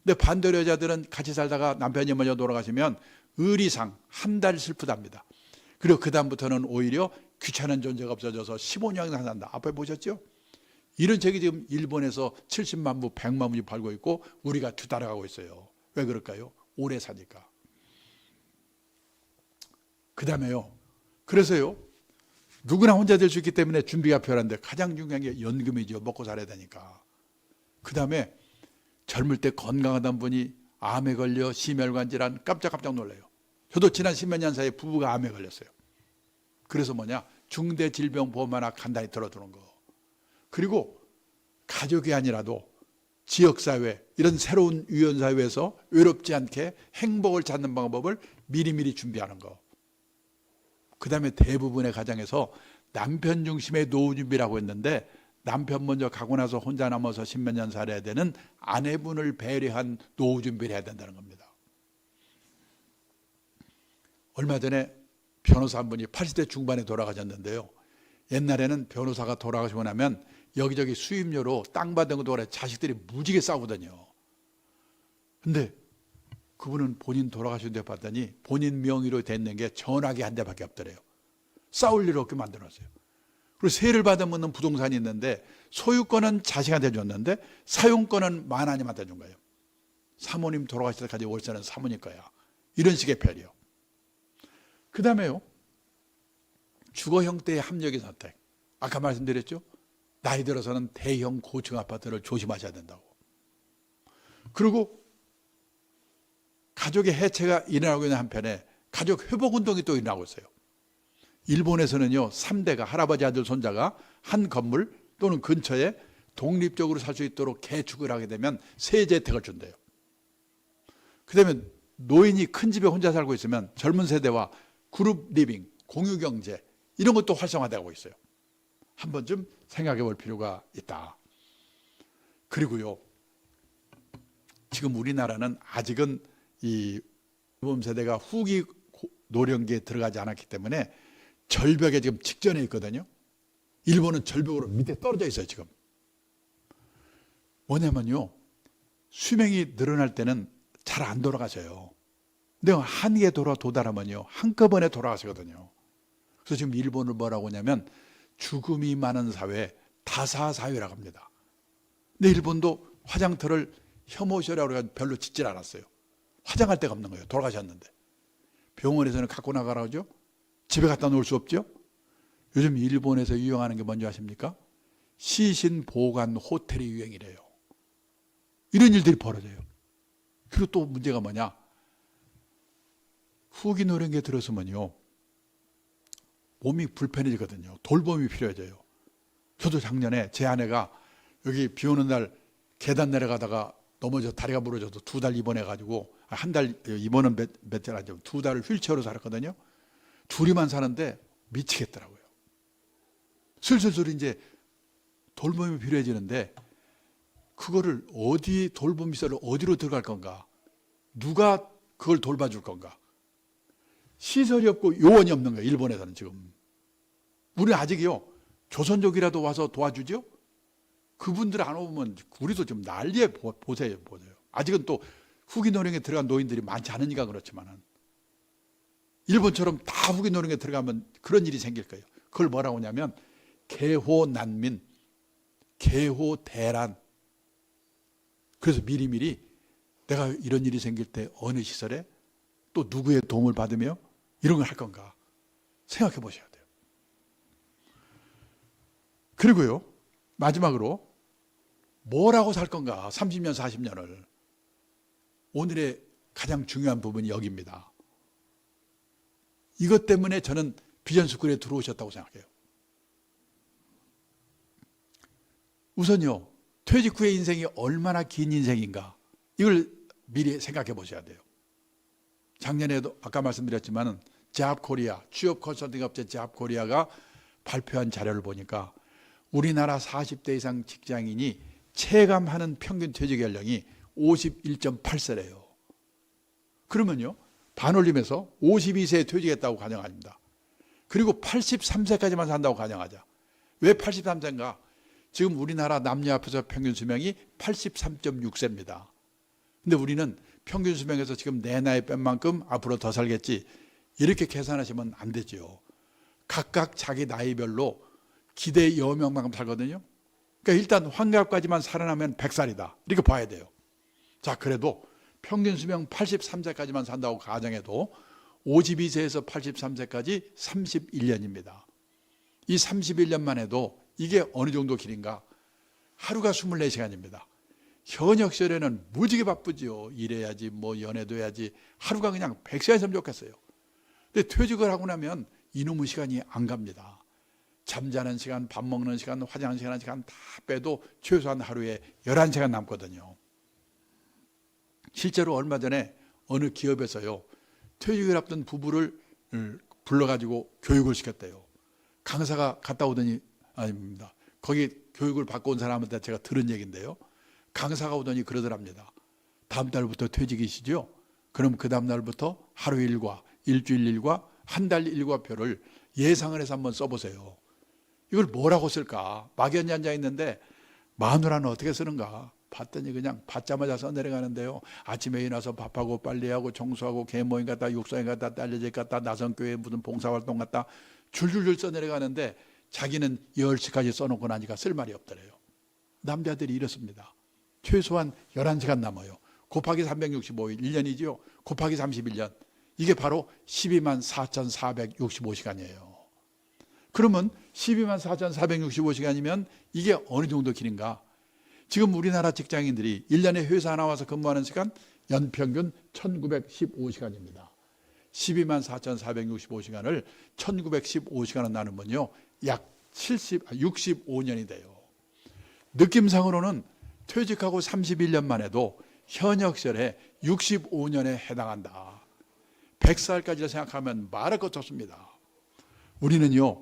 근데 반대로 여자들은 같이 살다가 남편이 먼저 돌아가시면 의리상 한 달 슬프답니다. 그리고 그 다음부터는 오히려 귀찮은 존재가 없어져서 15년 이상 산다. 앞에 보셨죠? 이런 책이 지금 일본에서 70만 부, 100만 부씩 팔고 있고 우리가 뒤따라가고 있어요. 왜 그럴까요? 오래 사니까. 그 다음에요. 그래서요. 누구나 혼자 될 수 있기 때문에 준비가 필요한데 가장 중요한 게 연금이죠. 먹고 살아야 되니까. 그 다음에 젊을 때 건강하던 분이 암에 걸려 심혈관 질환 깜짝깜짝 놀라요. 저도 지난 10몇 년 사이에 부부가 암에 걸렸어요. 그래서 뭐냐? 중대질병보험하나 간단히 들어두는 거. 그리고 가족이 아니라도 지역사회, 이런 새로운 유연사회에서 외롭지 않게 행복을 찾는 방법을 미리미리 준비하는 거. 그 다음에 대부분의 가정에서 남편 중심의 노후 준비라고 했는데 남편 먼저 가고 나서 혼자 남아서 10몇 년 살아야 되는 아내분을 배려한 노후 준비를 해야 된다는 겁니다. 얼마 전에 변호사 한 분이 80대 중반에 돌아가셨는데요. 옛날에는 변호사가 돌아가시고 나면 여기저기 수임료로 땅 받은 것도 그래 자식들이 무지개 싸우거든요. 근데 그분은 본인 돌아가신 데 봤더니 본인 명의로 됐는 게 전화기 한 대밖에 없더래요. 싸울 일 없게 만들었어요. 그리고 세를 받으면 부동산이 있는데 소유권은 자식한테 줬는데 사용권은 만화님한테 준 거예요. 사모님 돌아가실 때까지 월세는 사모님 거야. 이런 식의 편이요. 그 다음에요. 주거 형태의 합력의 선택. 아까 말씀드렸죠? 나이 들어서는 대형 고층 아파트를 조심하셔야 된다고. 그리고 가족의 해체가 일어나고 있는 한편에 가족 회복운동이 또 일어나고 있어요. 일본에서는요, 3대가 할아버지, 아들, 손자가 한 건물 또는 근처에 독립적으로 살 수 있도록 개축을 하게 되면 세제 혜택을 준대요. 그 다음에 노인이 큰 집에 혼자 살고 있으면 젊은 세대와 그룹 리빙, 공유경제 이런 것도 활성화되고 있어요. 한 번쯤 생각해 볼 필요가 있다. 그리고요, 지금 우리나라는 아직은 이 모범 세대가 후기 노령기에 들어가지 않았기 때문에 절벽에 지금 직전에 있거든요. 일본은 절벽으로 밑에 떨어져 있어요, 지금. 뭐냐면요, 수명이 늘어날 때는 잘 안 돌아가셔요. 근데 한계에 도달하면요, 한꺼번에 돌아가시거든요. 그래서 지금 일본을 뭐라고 하냐면 죽음이 많은 사회, 다사사회라고 합니다. 근데 일본도 화장터를 혐오시라고 해서 별로 짓질 않았어요. 화장할 데가 없는 거예요. 돌아가셨는데. 병원에서는 갖고 나가라고 하죠. 집에 갖다 놓을 수 없죠. 요즘 일본에서 유행하는 게 뭔지 아십니까? 시신 보관 호텔이 유행이래요. 이런 일들이 벌어져요. 그리고 또 문제가 뭐냐? 후기 노령에 들어서면요, 몸이 불편해지거든요. 돌봄이 필요해져요. 저도 작년에 제 아내가 여기 비 오는 날 계단 내려가다가 넘어져 다리가 부러져서 2달 입원해가지고, 한 달 입원은 몇 달 하죠. 2달을 휠체어로 살았거든요. 둘이만 사는데 미치겠더라고요. 슬슬 이제 돌봄이 필요해지는데, 그거를 어디 돌봄 시설을 어디로 들어갈 건가? 누가 그걸 돌봐줄 건가? 시설이 없고 요원이 없는 거예요. 일본에서는 지금. 우리 아직이요, 조선족이라도 와서 도와주죠? 그분들 안 오면 우리도 좀 난리에 보세요. 아직은 또 후기 노령에 들어간 노인들이 많지 않으니까 그렇지만은, 일본처럼 다 후기 노령에 들어가면 그런 일이 생길 거예요. 그걸 뭐라고 하냐면 개호 난민, 개호 대란. 그래서 미리미리 내가 이런 일이 생길 때 어느 시설에 또 누구의 도움을 받으며 이런 걸 할 건가 생각해 보셔야 돼요. 그리고요, 마지막으로 뭐라고 살 건가, 30년 40년을. 오늘의 가장 중요한 부분이 여기입니다. 이것 때문에 저는 비전스쿨에 들어오셨다고 생각해요. 우선요, 퇴직 후의 인생이 얼마나 긴 인생인가, 이걸 미리 생각해 보셔야 돼요. 작년에도 아까 말씀드렸지만 잡코리아, 취업 컨설팅 업체 잡코리아가 발표한 자료를 보니까 우리나라 40대 이상 직장인이 체감하는 평균 퇴직 연령이 51.8세래요. 그러면요, 반올림해서 52세에 퇴직했다고 가정합니다. 그리고 83세까지만 산다고 가정하자. 왜 83세인가? 지금 우리나라 남녀 합해서 평균 수명이 83.6세입니다. 근데 우리는 평균 수명에서 지금 내 나이 뺀 만큼 앞으로 더 살겠지, 이렇게 계산하시면 안 되죠. 각각 자기 나이별로 기대 여명만큼 살거든요. 그러니까 일단 환갑까지만 살아나면 100살이다, 이렇게 봐야 돼요. 자, 그래도 평균 수명 83세까지만 산다고 가정해도 52세에서 83세까지 31년입니다. 이 31년만 해도 이게 어느 정도 길인가? 하루가 24시간입니다. 현역 시절에는 무지개 바쁘지요. 일해야지, 뭐 연애도 해야지. 하루가 그냥 100시간이면 좋겠어요. 근데 퇴직을 하고 나면 이놈의 시간이 안 갑니다. 잠자는 시간, 밥 먹는 시간, 화장실 가는 시간 다 빼도 최소한 하루에 11시간 남거든요. 실제로 얼마 전에 어느 기업에서요, 퇴직을 앞둔 부부를 불러가지고 교육을 시켰대요. 강사가 갔다 오더니, 아닙니다, 거기 교육을 받고 온 사람한테 제가 들은 얘기인데요, 강사가 오더니 그러더랍니다. 다음 달부터 퇴직이시죠? 그럼 그 다음 날부터 하루 일과, 일주일 일과, 한 달 일과표를 예상을 해서 한번 써보세요. 이걸 뭐라고 쓸까? 막연히 앉아있는데 마누라는 어떻게 쓰는가? 봤더니 그냥 받자마자 써 내려가는데요. 아침에 일어나서 밥하고 빨래하고 청소하고 계모임 갔다 육사임 갔다 딸려집 갔다 나선교회 무슨 봉사활동 갔다 줄줄줄 써 내려가는데, 자기는 10시까지 써놓고 나니까 쓸 말이 없더래요. 남자들이 이렇습니다. 최소한 11시간 남아요. 곱하기 365일, 1년이죠. 곱하기 31년. 이게 바로 124,465시간이에요. 그러면 124,465시간이면 이게 어느 정도 길인가? 지금 우리나라 직장인들이 1년에 회사 나와서 근무하는 시간 연평균 1915시간입니다. 124,465시간을 1915시간을 나누면요, 약 65년이 돼요. 느낌상으로는 퇴직하고 31년만 해도 현역 시절에 65년에 해당한다. 100살까지를 생각하면 말할 것 없습니다. 우리는요,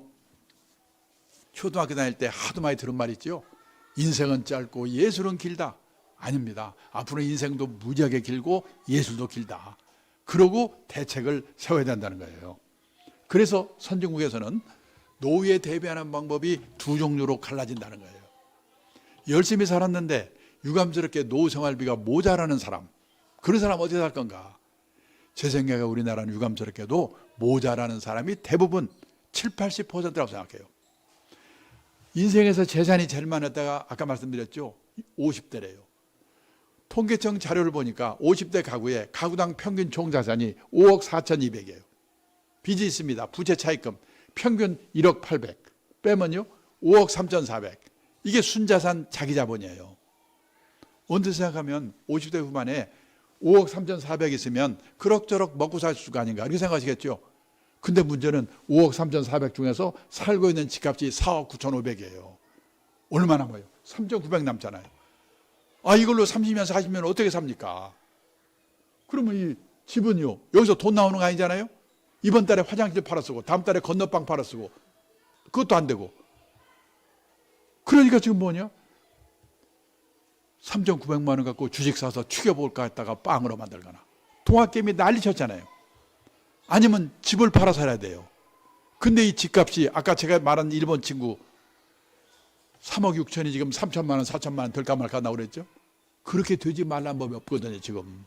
초등학교 다닐 때 하도 많이 들은 말 있죠. 인생은 짧고 예술은 길다. 아닙니다. 앞으로 인생도 무지하게 길고 예술도 길다. 그러고 대책을 세워야 된다는 거예요. 그래서 선진국에서는 노후에 대비하는 방법이 두 종류로 갈라진다는 거예요. 열심히 살았는데 유감스럽게 노후 생활비가 모자라는 사람, 그런 사람 어디서 살 건가? 제 생각에 우리나라는 유감스럽게도 모자라는 사람이 대부분 70~80%라고 생각해요. 인생에서 재산이 제일 많았다가 아까 말씀드렸죠, 50대래요. 통계청 자료를 보니까 50대 가구에 가구당 평균 총자산이 5억 4,200이에요. 빚이 있습니다. 부채 차입금 평균 1억 800 빼면요 5억 3,400. 이게 순자산 자기 자본이에요. 언제 생각하면 50대 후반에 5억 3,400 있으면 그럭저럭 먹고 살 수가 아닌가 이렇게 생각하시겠죠. 근데 문제는 5억 3,400 중에서 살고 있는 집값이 4억 9,500이에요. 얼마 남아요? 3,900 남잖아요. 아, 이걸로 30년 40년 어떻게 삽니까? 그러면 이 집은요, 여기서 돈 나오는 거 아니잖아요. 이번 달에 화장실 팔아 쓰고 다음 달에 건너방 팔아 쓰고 그것도 안 되고. 그러니까 지금 뭐냐? 3,900만 원 갖고 주식 사서 튀겨볼까 했다가 빵으로 만들거나 통합게임이 난리 쳤잖아요. 아니면 집을 팔아 살아야 돼요. 근데 이 집값이 아까 제가 말한 일본 친구 3억 6천이 지금 3천만 원 4천만 원 들까 말까 나오고 그랬죠. 그렇게 되지 말라는 법이 없거든요 지금.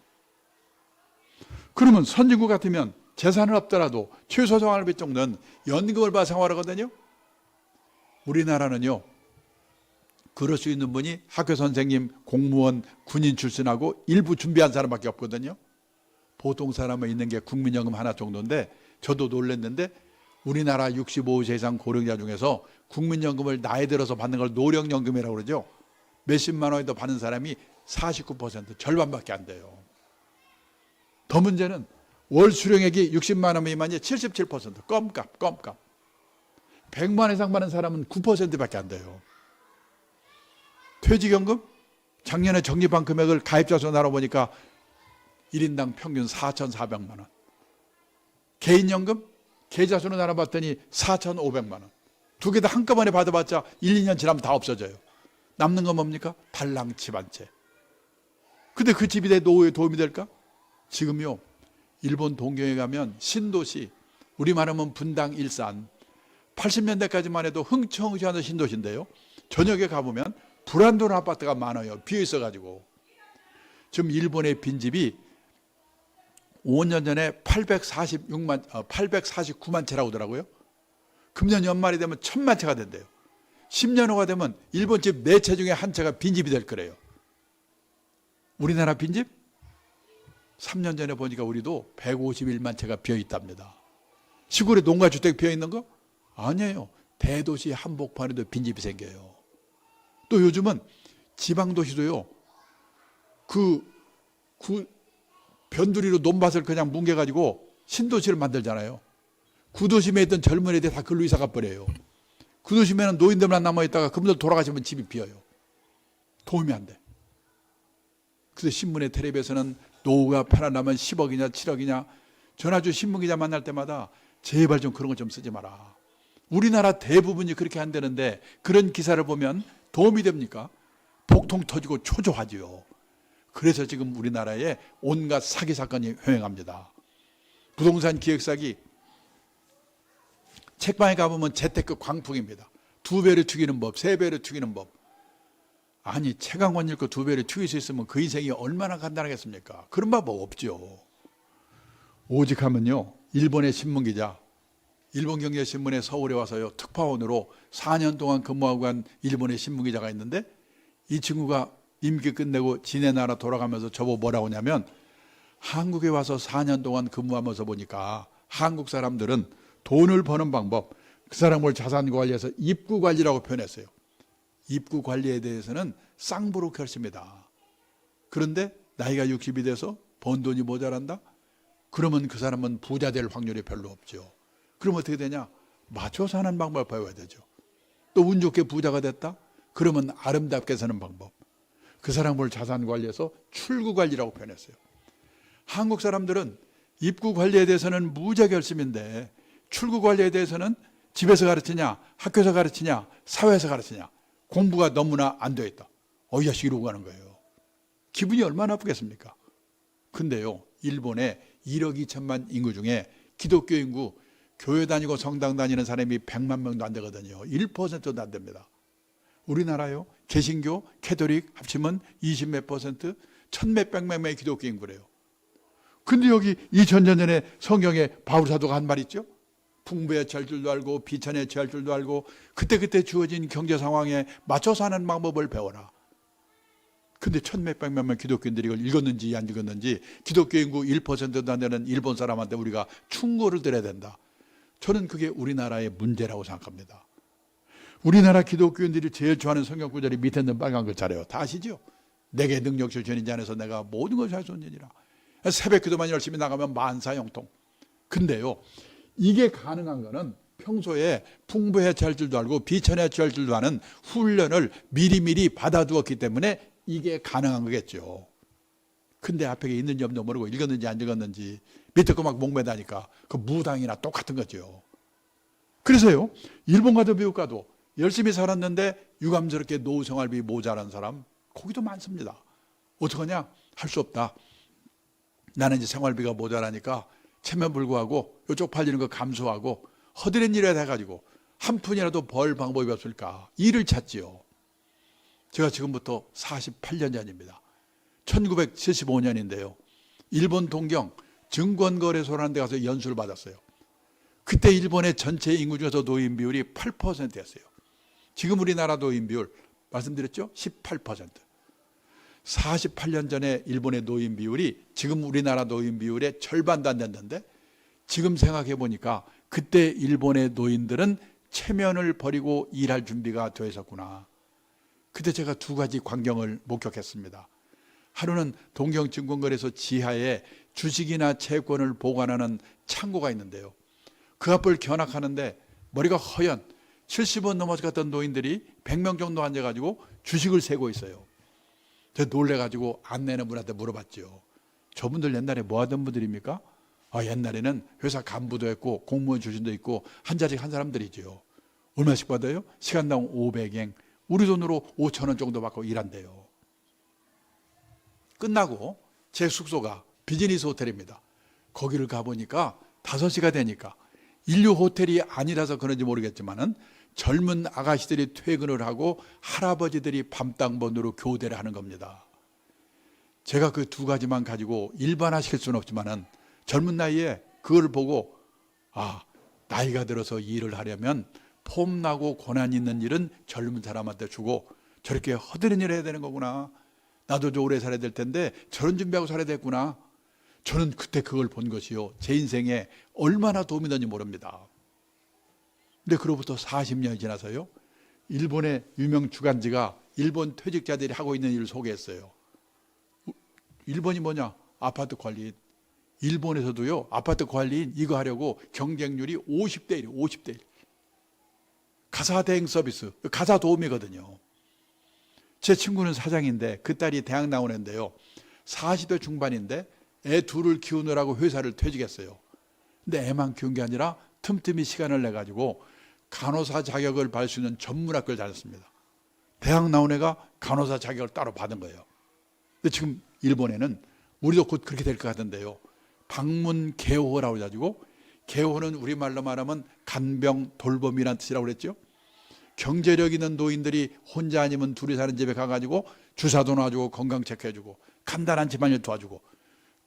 그러면 선진국 같으면 재산은 없더라도 최소 생활비 정도는 연금을 받아 생활하거든요. 우리나라는요, 그럴 수 있는 분이 학교 선생님, 공무원, 군인 출신하고 일부 준비한 사람밖에 없거든요. 보통 사람은 있는 게 국민연금 하나 정도인데, 저도 놀랐는데 우리나라 65세 이상 고령자 중에서 국민연금을 나이 들어서 받는 걸 노령연금이라고 그러죠. 몇십만 원에도 받는 사람이 49%, 절반밖에 안 돼요. 더 문제는 월 수령액이 60만 원 미만이 77%, 껌값. 100만 원 이상 받는 사람은 9%밖에 안 돼요. 퇴직연금? 작년에 적립한 금액을 가입자 수 나눠보니까 1인당 평균 4,400만 원. 개인연금? 계좌 수로 나눠봤더니 4,500만 원. 두 개 다 한꺼번에 받아봤자 1, 2년 지나면 다 없어져요. 남는 건 뭡니까? 달랑 집 한 채. 근데 그 집이 내 노후에 도움이 될까? 지금요, 일본 동경에 가면 신도시, 우리 말하면 분당, 일산, 80년대까지만 해도 흥청흥청하는 신도시인데요, 저녁에 가보면 불안도는 아파트가 많아요. 비어 있어가지고. 지금 일본의 빈집이 5년 전에 849만 채라고 하더라고요. 금년 연말이 되면 1,000만 채가 된대요. 10년 후가 되면 일본 집 4채 중에 한 채가 빈집이 될 거래요. 우리나라 빈집? 3년 전에 보니까 우리도 151만 채가 비어 있답니다. 시골에 농가주택 비어 있는 거? 아니에요. 대도시 한복판에도 빈집이 생겨요. 또 요즘은 지방도시도요, 그 변두리로 논밭을 그냥 뭉개가지고 신도시를 만들잖아요. 구도심에 있던 젊은 애들 다 글로 이사 가버려요. 구도심에는 노인들만 남아있다가 그분들 돌아가시면 집이 비어요. 도움이 안 돼. 그래서 신문에 텔레비에서는 노후가 편안하면 10억이냐 7억이냐, 전화주 신문기자 만날 때마다 제발 좀 그런 거 좀 쓰지 마라. 우리나라 대부분이 그렇게 안 되는데 그런 기사를 보면 도움이 됩니까? 복통 터지고 초조하지요. 그래서 지금 우리나라에 온갖 사기 사건이 횡행합니다. 부동산 기획 사기, 책방에 가보면 재테크 광풍입니다. 2배를 튀기는 법, 3배를 튀기는 법. 아니, 최강원 읽고 2배를 튀길 수 있으면 그 인생이 얼마나 간단하겠습니까? 그런 방법 없죠. 오직 하면요, 일본의 신문기자, 일본경제신문에 서울에 와서요, 특파원으로 4년 동안 근무하고 간 일본의 신문기자가 있는데, 이 친구가 임기 끝내고 지네 나라 돌아가면서 저보고 뭐라고 하냐면, 한국에 와서 4년 동안 근무하면서 보니까 한국 사람들은 돈을 버는 방법, 그 사람을 자산 관리해서 입구 관리라고 표현했어요. 입구 관리에 대해서는 쌍브로커였습니다. 그런데 나이가 60이 돼서 번 돈이 모자란다? 그러면 그 사람은 부자 될 확률이 별로 없죠. 그럼 어떻게 되냐? 맞춰 사는 방법을 배워야 되죠. 또 운 좋게 부자가 됐다? 그러면 아름답게 사는 방법. 그 사람을 자산 관리해서 출구 관리라고 표현했어요. 한국 사람들은 입구 관리에 대해서는 무자결심인데 출구 관리에 대해서는 집에서 가르치냐, 학교에서 가르치냐, 사회에서 가르치냐, 공부가 너무나 안 되어 있다. 이 자식 이러고 가는 거예요. 기분이 얼마나 나쁘겠습니까? 근데요, 일본에 1억 2천만 인구 중에 기독교 인구, 교회 다니고 성당 다니는 사람이 100만 명도 안 되거든요. 1%도 안 됩니다. 우리나라요, 개신교, 캐톨릭 합치면 20몇 %, 1,몇백 명의 기독교 인구래요. 근데 여기 2000년 전에 성경에 바울 사도가 한 말 있죠? 풍부에 처할 줄도 알고 비천에 처할 줄도 알고 그때그때 주어진 경제 상황에 맞춰 사는 방법을 배워라. 근데 1,몇백 명의 기독교인들이 이걸 읽었는지 안 읽었는지, 기독교 인구 1%도 안 되는 일본 사람한테 우리가 충고를 드려야 된다. 저는 그게 우리나라의 문제라고 생각합니다. 우리나라 기독교인들이 제일 좋아하는 성경 구절이 밑에 있는 빨간 글자래요. 다 아시죠? 내게 능력 주시는 자 안에서 내가 모든 것을 할 수 있느니라. 새벽 기도만 열심히 나가면 만사형통. 근데요, 이게 가능한 거는 평소에 풍부해체할 줄도 알고 비천해체할 줄도 아는 훈련을 미리미리 받아두었기 때문에 이게 가능한 거겠죠. 근데 앞에 있는지 없는지 모르고 읽었는지 안 읽었는지 밑에 거 막 목매다니까 그 무당이나 똑같은 거죠. 그래서요, 일본 가도 미국 가도 열심히 살았는데 유감스럽게 노후 생활비 모자란 사람 거기도 많습니다. 어떡하냐? 할 수 없다. 나는 이제 생활비가 모자라니까 체면불구하고 이쪽 팔리는 거 감수하고 허드렛 일에 해가지고 한 푼이라도 벌 방법이 없을까? 일을 찾지요. 제가 지금부터 48년 전입니다. 1975년인데요. 일본 동경 증권거래소라는 데 가서 연수를 받았어요. 그때 일본의 전체 인구 중에서 노인 비율이 8%였어요. 지금 우리나라 노인 비율 말씀드렸죠? 18%. 48년 전에 일본의 노인 비율이 지금 우리나라 노인 비율의 절반도 안 됐는데 지금 생각해 보니까 그때 일본의 노인들은 체면을 버리고 일할 준비가 되어 있었구나. 그때 제가 두 가지 광경을 목격했습니다. 하루는 동경증권거래소 지하에 주식이나 채권을 보관하는 창고가 있는데요. 그 앞을 견학하는데 머리가 허연 70원 넘어갔던 노인들이 100명 정도 앉아가지고 주식을 세고 있어요. 제가 놀래가지고 안내는 분한테 물어봤죠. 저분들 옛날에 뭐 하던 분들입니까? 옛날에는 회사 간부도 했고 공무원 출신도 있고 한 자식 한 사람들이죠. 얼마씩 받아요? 시간당 500엔, 우리 돈으로 5,000원 정도 받고 일한대요. 끝나고 제 숙소가 비즈니스 호텔입니다. 거기를 가보니까 5시가 되니까 인류 호텔이 아니라서 그런지 모르겠지만은 젊은 아가씨들이 퇴근을 하고 할아버지들이 밤땅번으로 교대를 하는 겁니다. 제가 그 두 가지만 가지고 일반화시킬 수는 없지만은 젊은 나이에 그걸 보고 나이가 들어서 일을 하려면 폼나고 고난 있는 일은 젊은 사람한테 주고 저렇게 허드렛 일을 해야 되는 거구나. 나도 좀 오래 살아야 될 텐데 저런 준비하고 살아야 됐구나. 저는 그때 그걸 본 것이요, 제 인생에 얼마나 도움이 되는지 모릅니다. 근데 그로부터 40년이 지나서요, 일본의 유명 주간지가 일본 퇴직자들이 하고 있는 일을 소개했어요. 일본이 뭐냐? 아파트 관리인. 일본에서도요, 아파트 관리인 이거 하려고 경쟁률이 50대 1, 50대 1. 가사 대행 서비스, 가사 도우미거든요. 제 친구는 사장인데 그 딸이 대학 나오는데요, 40대 중반인데 애 둘을 키우느라고 회사를 퇴직했어요. 근데 애만 키운 게 아니라 틈틈이 시간을 내가지고 간호사 자격을 받을 수 있는 전문학교를 다녔습니다. 대학 나온 애가 간호사 자격을 따로 받은 거예요. 근데 지금 일본에는 우리도 곧 그렇게 될 것 같은데요, 방문 개호라고 해가지고, 개호는 우리말로 말하면 간병 돌봄이라는 뜻이라고 그랬죠. 경제력 있는 노인들이 혼자 아니면 둘이 사는 집에 가가지고 주사도 놔주고 건강 체크해주고 간단한 집안일 도와주고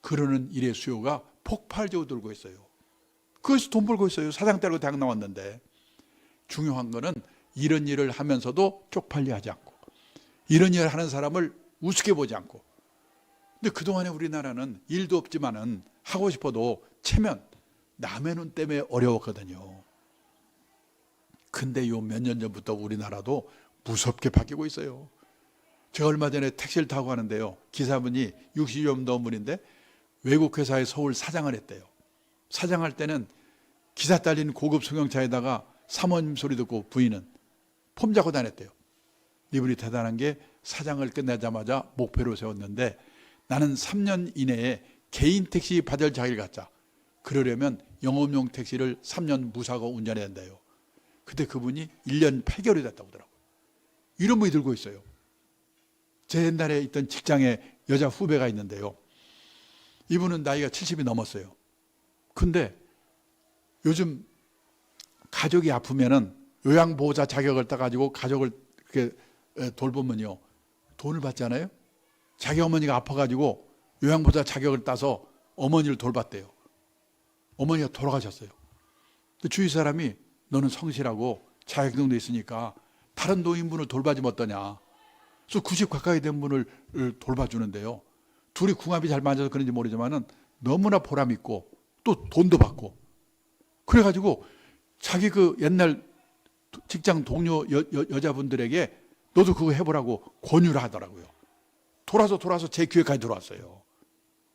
그러는 일의 수요가 폭발적으로 들고 있어요. 그것이 돈 벌고 있어요. 사장 때리고 대학 나왔는데. 중요한 거는 이런 일을 하면서도 쪽팔려 하지 않고 이런 일을 하는 사람을 우습게 보지 않고. 근데 그동안에 우리나라는 일도 없지만은 하고 싶어도 체면, 남의 눈 때문에 어려웠거든요. 근데 요 몇 년 전부터 우리나라도 무섭게 바뀌고 있어요. 제가 얼마 전에 택시를 타고 가는데요, 기사분이 60여 넘은 분인데 외국 회사의 서울 사장을 했대요. 사장할 때는 기사 딸린 고급 승용차에다가 사모님 소리 듣고 부인은 폼 잡고 다녔대요. 이분이 대단한 게 사장을 끝내자마자 목표로 세웠는데 나는 3년 이내에 개인 택시 받을 자격을 갖자. 그러려면 영업용 택시를 3년 무사고 운전해야 된대요. 그때 그분이 1년 8개월이 됐다고 하더라고요. 이런 분이 들고 있어요. 제 옛날에 있던 직장에 여자 후배가 있는데요, 이분은 나이가 70이 넘었어요. 근데 요즘 가족이 아프면은 요양보호자 자격을 따가지고 가족을 이렇게 돌보면요, 돈을 받잖아요. 자기 어머니가 아파가지고 요양보호자 자격을 따서 어머니를 돌봤대요. 어머니가 돌아가셨어요. 주위 사람이 너는 성실하고 자격증도 있으니까 다른 노인분을 돌봐주면 어떠냐. 그래서 90 가까이 된 분을 돌봐주는데요, 둘이 궁합이 잘 맞아서 그런지 모르지만은 너무나 보람 있고 또 돈도 받고, 그래가지고 자기 그 옛날 직장 동료 여자분들에게 너도 그거 해보라고 권유를 하더라고요. 돌아서 제 기회까지 들어왔어요.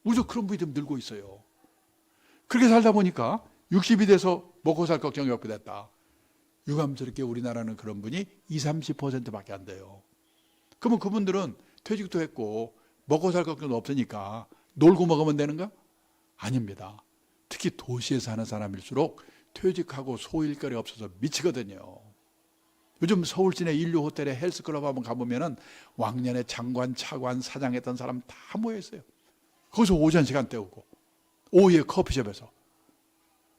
무조건 그런 분이 좀 늘고 있어요. 그렇게 살다 보니까 60이 돼서 먹고 살 걱정이 없게 됐다. 유감스럽게 우리나라는 그런 분이 20-30%밖에 안 돼요. 그러면 그분들은 퇴직도 했고 먹고 살 걱정도 없으니까 놀고 먹으면 되는가? 아닙니다. 특히 도시에 사는 사람일수록 퇴직하고 소일거리 없어서 미치거든요. 요즘 서울 시내 인류 호텔에 헬스클럽 한번 가보면은 왕년에 장관, 차관, 사장했던 사람 다 모여 있어요. 거기서 오전 시간 때우고 오후에 커피숍에서.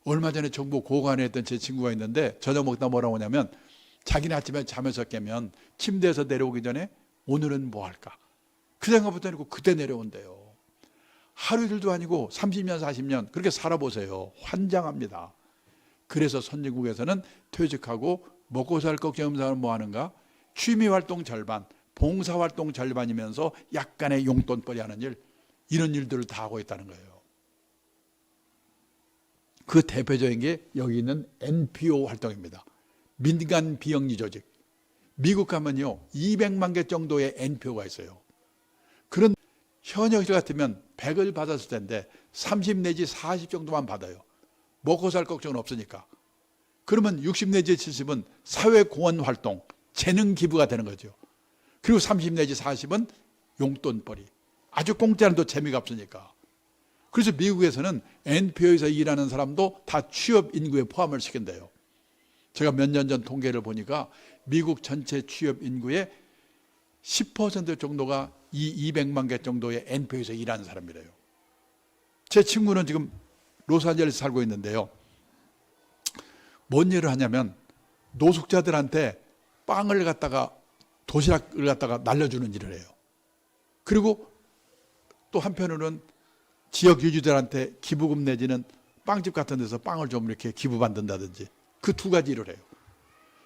얼마 전에 정부 고관에 했던 제 친구가 있는데 저녁 먹다 뭐라고 하냐면 자기는 아침에 잠에서 깨면 침대에서 내려오기 전에 오늘은 뭐 할까? 그 생각부터 아니고 그때 내려온대요. 하루 일도 아니고 30년 40년 그렇게 살아보세요. 환장합니다. 그래서 선진국에서는 퇴직하고 먹고 살 걱정 없는 사람은 뭐 하는가? 취미활동 절반, 봉사활동 절반이면서 약간의 용돈벌이 하는 일, 이런 일들을 다 하고 있다는 거예요. 그 대표적인 게 여기 있는 NPO 활동입니다. 민간 비영리 조직. 미국 가면요 200만 개 정도의 NPO가 있어요. 그런 현역일 같으면 100을 받았을 텐데 30 내지 40 정도만 받아요. 먹고 살 걱정은 없으니까. 그러면 60 내지 70은 사회공헌 활동, 재능 기부가 되는 거죠. 그리고 30 내지 40은 용돈벌이. 아주 공짜는도 재미가 없으니까. 그래서 미국에서는 NPO에서 일하는 사람도 다 취업 인구에 포함을 시킨대요. 제가 몇 년 전 통계를 보니까 미국 전체 취업 인구의 10% 정도가 이 200만 개 정도의 NPO에서 일하는 사람이래요. 제 친구는 지금 로스앤젤레스 살고 있는데요. 뭔 일을 하냐면 노숙자들한테 빵을 갖다가 도시락을 갖다가 날려주는 일을 해요. 그리고 또 한편으로는 지역 유지들한테 기부금 내지는 빵집 같은 데서 빵을 좀 이렇게 기부받는다든지 그 두 가지 일을 해요.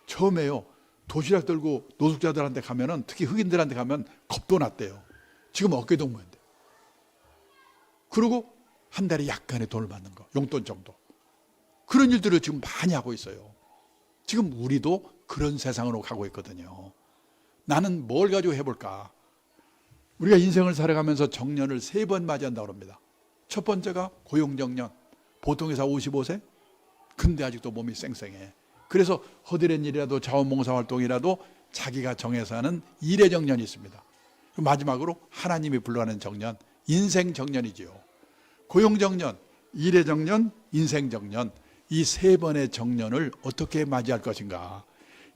처음에요. 도시락 들고 노숙자들한테 가면은 특히 흑인들한테 가면 겁도 났대요. 지금 어깨동무인데. 그리고 한 달에 약간의 돈을 받는 거, 용돈 정도. 그런 일들을 지금 많이 하고 있어요. 지금 우리도 그런 세상으로 가고 있거든요. 나는 뭘 가지고 해볼까? 우리가 인생을 살아가면서 정년을 3번 맞이한다고 합니다. 첫 번째가 고용정년. 보통 회사 55세? 근데 아직도 몸이 쌩쌩해. 그래서 허드렛 일이라도 자원봉사활동이라도 자기가 정해서 하는 일의 정년이 있습니다. 마지막으로 하나님이 불러하는 정년, 인생 정년이지요. 고용정년, 일의 정년, 인생 정년, 이 3번의 정년을 어떻게 맞이할 것인가.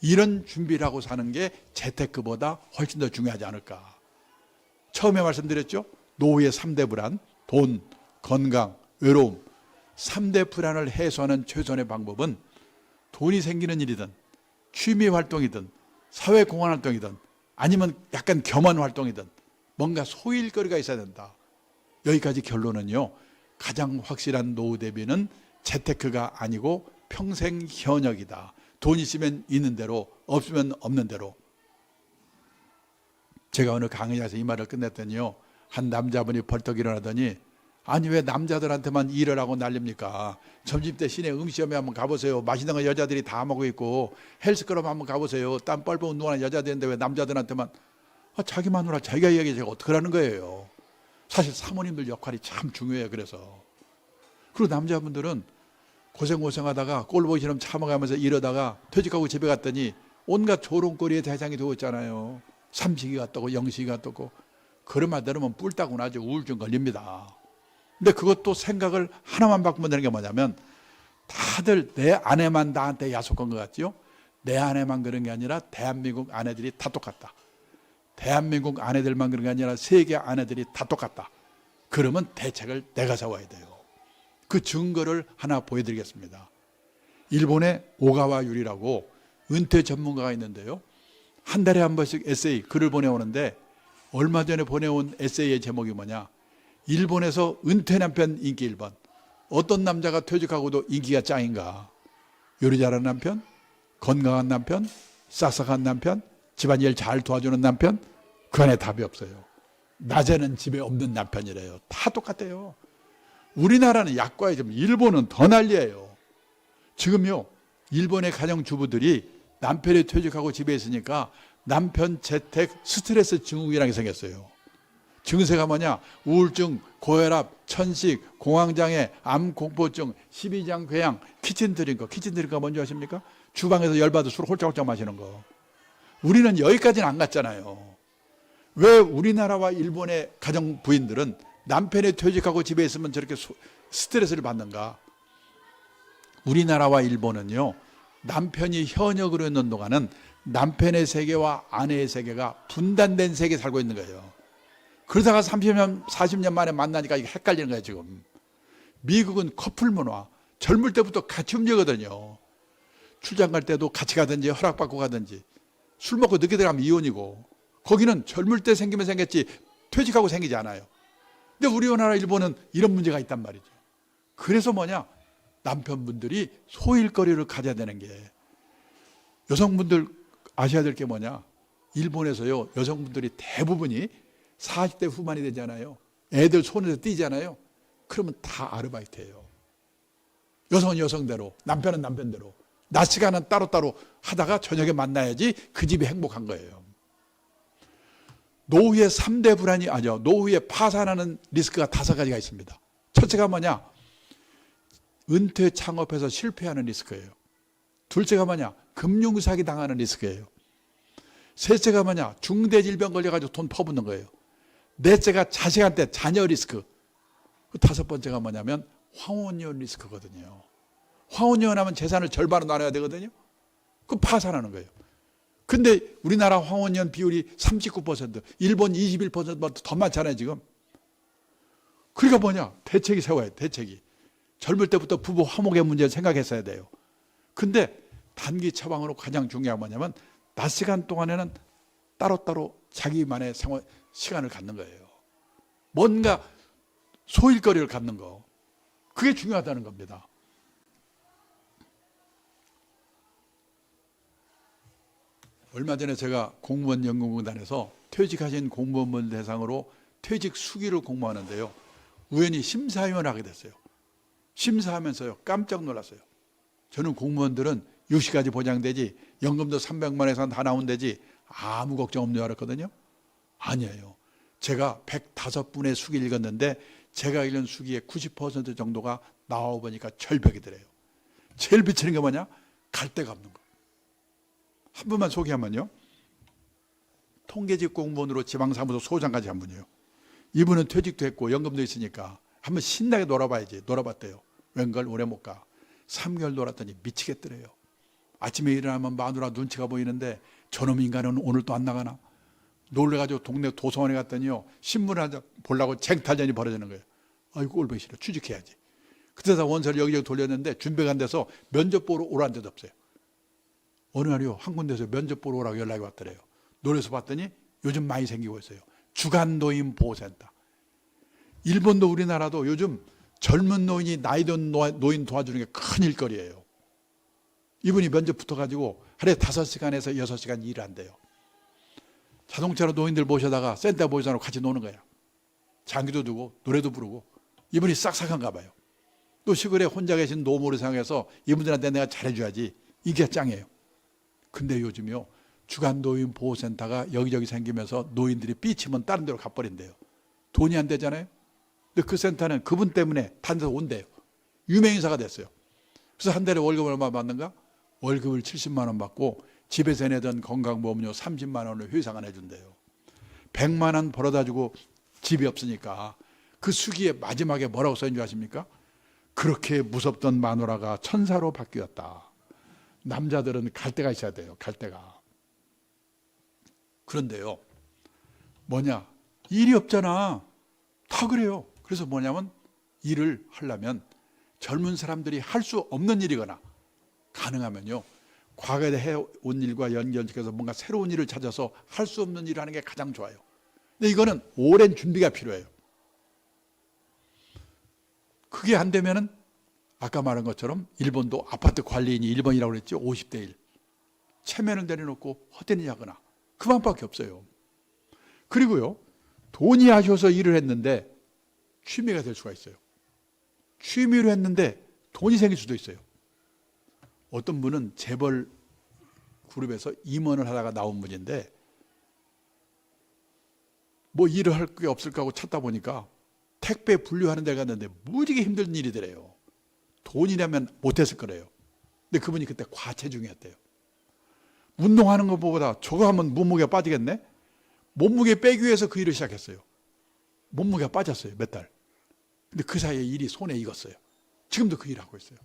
이런 준비를 하고 사는 게 재테크보다 훨씬 더 중요하지 않을까. 처음에 말씀드렸죠. 노후의 3대 불안, 돈, 건강, 외로움. 3대 불안을 해소하는 최선의 방법은 돈이 생기는 일이든 취미 활동이든 사회공헌 활동이든 아니면 약간 겸한 활동이든 뭔가 소일거리가 있어야 된다. 여기까지 결론은요. 가장 확실한 노후 대비는 재테크가 아니고 평생 현역이다. 돈 있으면 있는 대로, 없으면 없는 대로. 제가 어느 강의에서 이 말을 끝냈더니요. 한 남자분이 벌떡 일어나더니 아니 왜 남자들한테만 일을 하고 난립니까? 점심때 시내 음식점에 한번 가보세요. 맛있는 거 여자들이 다 먹고 있고 헬스클럽 한번 가보세요. 땀 뻘뻘 운동하는 여자들인데 왜 남자들한테만 자기 마누라 자기가 이야기해 제가 어떡하라는 거예요. 사실 사모님들 역할이 참 중요해요. 그래서 그리고 남자분들은 고생하다가 꼴보기처럼 참아가면서 이러다가 퇴직하고 집에 갔더니 온갖 조롱거리의 대상이 되었잖아요. 삼식이가 떠고 영식이가 떠고 그러면 들으면 뿔 따고 나죠. 우울증 걸립니다. 근데 그것도 생각을 하나만 바꾸면 되는 게 뭐냐면 다들 내 아내만 나한테 야속한 것 같죠? 내 아내만 그런 게 아니라 대한민국 아내들이 다 똑같다. 대한민국 아내들만 그런 게 아니라 세계 아내들이 다 똑같다. 그러면 대책을 내가 세워야 돼요. 그 증거를 하나 보여드리겠습니다. 일본의 오가와 유리라고 은퇴 전문가가 있는데요. 한 달에 한 번씩 에세이 글을 보내오는데 얼마 전에 보내온 에세이의 제목이 뭐냐? 일본에서 은퇴 남편 인기 1번. 어떤 남자가 퇴직하고도 인기가 짱인가? 요리 잘하는 남편? 건강한 남편? 싹싹한 남편? 집안일 잘 도와주는 남편? 그 안에 답이 없어요. 낮에는 집에 없는 남편이래요. 다 똑같아요. 우리나라는 약과에 좀 일본은 더 난리예요. 지금요 일본의 가정주부들이 남편이 퇴직하고 집에 있으니까 남편 재택 스트레스 증후군이라는 게 생겼어요. 증세가 뭐냐? 우울증, 고혈압, 천식, 공황장애, 암공포증, 십이장 궤양, 키친드링크. 키친드링크가 뭔지 아십니까? 주방에서 열받아 술 홀짝홀짝 마시는 거. 우리는 여기까지는 안 갔잖아요. 왜 우리나라와 일본의 가정 부인들은 남편이 퇴직하고 집에 있으면 저렇게 스트레스를 받는가? 우리나라와 일본은요, 남편이 현역으로 있는 동안은 남편의 세계와 아내의 세계가 분단된 세계에 살고 있는 거예요. 그러다가 30년, 40년 만에 만나니까 이게 헷갈리는 거예요, 지금. 미국은 커플 문화, 젊을 때부터 같이 움직이거든요. 출장 갈 때도 같이 가든지 허락받고 가든지. 술 먹고 늦게 들어가면 이혼이고. 거기는 젊을 때 생기면 생겼지 퇴직하고 생기지 않아요. 근데 우리나라 일본은 이런 문제가 있단 말이죠. 그래서 뭐냐? 남편분들이 소일거리를 가져야 되는 게, 여성분들 아셔야 될 게 뭐냐? 일본에서요, 여성분들이 대부분이 40대 후반이 되잖아요. 애들 손에서 띄잖아요. 그러면 다 아르바이트예요. 여성은 여성대로, 남편은 남편대로. 낮 시간은 따로따로 하다가 저녁에 만나야지 그 집이 행복한 거예요. 노후의 3대 불안이 아니요. 노후에 파산하는 리스크가 5가지가 있습니다. 첫째가 뭐냐? 은퇴 창업해서 실패하는 리스크예요. 둘째가 뭐냐? 금융사기 당하는 리스크예요. 셋째가 뭐냐? 중대질병 걸려가지고 돈 퍼붓는 거예요. 넷째가 자식한테 자녀 리스크. 다섯 번째가 뭐냐면 황혼이혼 리스크거든요. 황혼이혼하면 재산을 절반으로 나눠야 되거든요. 그 파산하는 거예요. 근데 우리나라 황혼이혼 비율이 39%, 일본 21%보다 더 많잖아요, 지금. 그러니까 뭐냐? 대책이 세워야 돼, 대책이. 젊을 때부터 부부 화목의 문제를 생각했어야 돼요. 근데 단기 처방으로 가장 중요한 건 뭐냐면 낮 시간 동안에는 따로따로 자기만의 생활 시간을 갖는 거예요. 뭔가 소일거리를 갖는 거. 그게 중요하다는 겁니다. 얼마 전에 제가 공무원 연구공단에서 퇴직하신 공무원들 대상으로 퇴직 수기를 공모하는데요. 우연히 심사위원을 하게 됐어요. 심사하면서요, 깜짝 놀랐어요. 저는 공무원들은 60까지 보장되지, 연금도 300만 에서 다 나온다지 아무 걱정 없는 줄 알았거든요. 아니에요. 제가 105분의 수기 읽었는데 제가 읽은 수기의 90% 정도가 나와보니까 절벽이더래요. 제일 비치는 게 뭐냐? 갈 데가 없는 거. 한 분만 소개하면요. 통계직 공무원으로 지방사무소 소장까지 한 분이에요. 이분은 퇴직도 했고 연금도 있으니까 한번 신나게 놀아봐야지. 놀아봤대요. 웬걸 오래 못 가. 3개월 놀았더니 미치겠더래요. 아침에 일어나면 마누라 눈치가 보이는데 저놈 인간은 오늘 또 안 나가나? 놀래가지고 동네 도서관에 갔더니요, 신문을 한장 보려고 쟁탈전이 벌어지는 거예요. 아이고 꼴 보기 싫어. 취직해야지. 그때다 원서를 여기저기 돌렸는데 준비가 안 돼서 면접 보러 오라는 데도 없어요. 어느 날이요, 한 군데서 면접 보러 오라고 연락이 왔더래요. 노래서 봤더니 요즘 많이 생기고 있어요. 주간노인 보호센터. 일본도 우리나라도 요즘 젊은 노인이 나이 든 노인 도와주는 게 큰 일거리예요. 이분이 면접 붙어가지고 하루에 5시간에서 6시간 일을 한대요. 자동차로 노인들 모셔다가 센터 보호자로 같이 노는 거야. 장기도 두고 노래도 부르고. 이분이 싹싹한가 봐요. 또 시골에 혼자 계신 노모를 생각해서 이분들한테 내가 잘해줘야지. 이게 짱이에요. 근데 요즘요, 주간노인 보호센터가 여기저기 생기면서 노인들이 삐치면 다른 데로 가버린대요. 돈이 안 되잖아요. 근데 그 센터는 그분 때문에 다른 데서 온대요. 유명인사가 됐어요. 그래서 한 달에 월급을 얼마 받는가? 월급을 70만 원 받고 집에서 내던 건강보험료 30만 원을 회상을 해준대요. 100만 원 벌어다 주고 집이 없으니까 그 수기에 마지막에 뭐라고 써있는 줄 아십니까? 그렇게 무섭던 마누라가 천사로 바뀌었다. 남자들은 갈 데가 있어야 돼요. 갈 데가. 그런데요, 뭐냐? 일이 없잖아. 다 그래요. 그래서 뭐냐면 일을 하려면 젊은 사람들이 할 수 없는 일이거나 가능하면요, 과거에 해온 일과 연결시켜서 뭔가 새로운 일을 찾아서 할 수 없는 일을 하는 게 가장 좋아요. 근데 이거는 오랜 준비가 필요해요. 그게 안 되면은 아까 말한 것처럼 일본도 아파트 관리인이 1번이라고 그랬죠. 50대 1. 체면을 내려놓고 헛된 일 하거나 그만밖에 없어요. 그리고요, 돈이 아쉬워서 일을 했는데 취미가 될 수가 있어요. 취미로 했는데 돈이 생길 수도 있어요. 어떤 분은 재벌 그룹에서 임원을 하다가 나온 분인데 뭐 일을 할 게 없을까 하고 찾다 보니까 택배 분류하는 데 갔는데 무지개 힘든 일이더래요. 돈이라면 못했을 거래요. 근데 그분이 그때 과체중이었대요. 운동하는 것보다 저거 하면 몸무게가 빠지겠네? 몸무게 빼기 위해서 그 일을 시작했어요. 몸무게가 빠졌어요, 몇 달. 근데 그 사이에 일이 손에 익었어요. 지금도 그 일을 하고 있어요.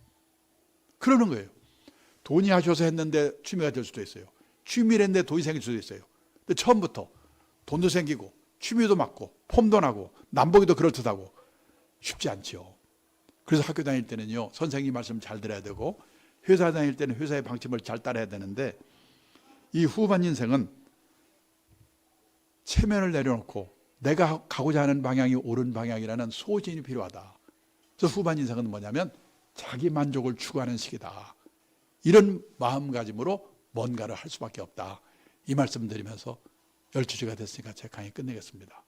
그러는 거예요. 돈이 하셔서 했는데 취미가 될 수도 있어요. 취미를 했는데 돈이 생길 수도 있어요. 근데 처음부터 돈도 생기고 취미도 맞고 폼도 나고 남보기도 그럴듯하고 쉽지 않죠. 그래서 학교 다닐 때는요, 선생님 말씀 잘 들어야 되고 회사 다닐 때는 회사의 방침을 잘 따라야 되는데, 이 후반 인생은 체면을 내려놓고 내가 가고자 하는 방향이 옳은 방향이라는 소신이 필요하다. 그래서 후반 인생은 뭐냐면 자기 만족을 추구하는 시기다. 이런 마음가짐으로 뭔가를 할 수밖에 없다. 이 말씀 드리면서 12시가 됐으니까 제 강의 끝내겠습니다.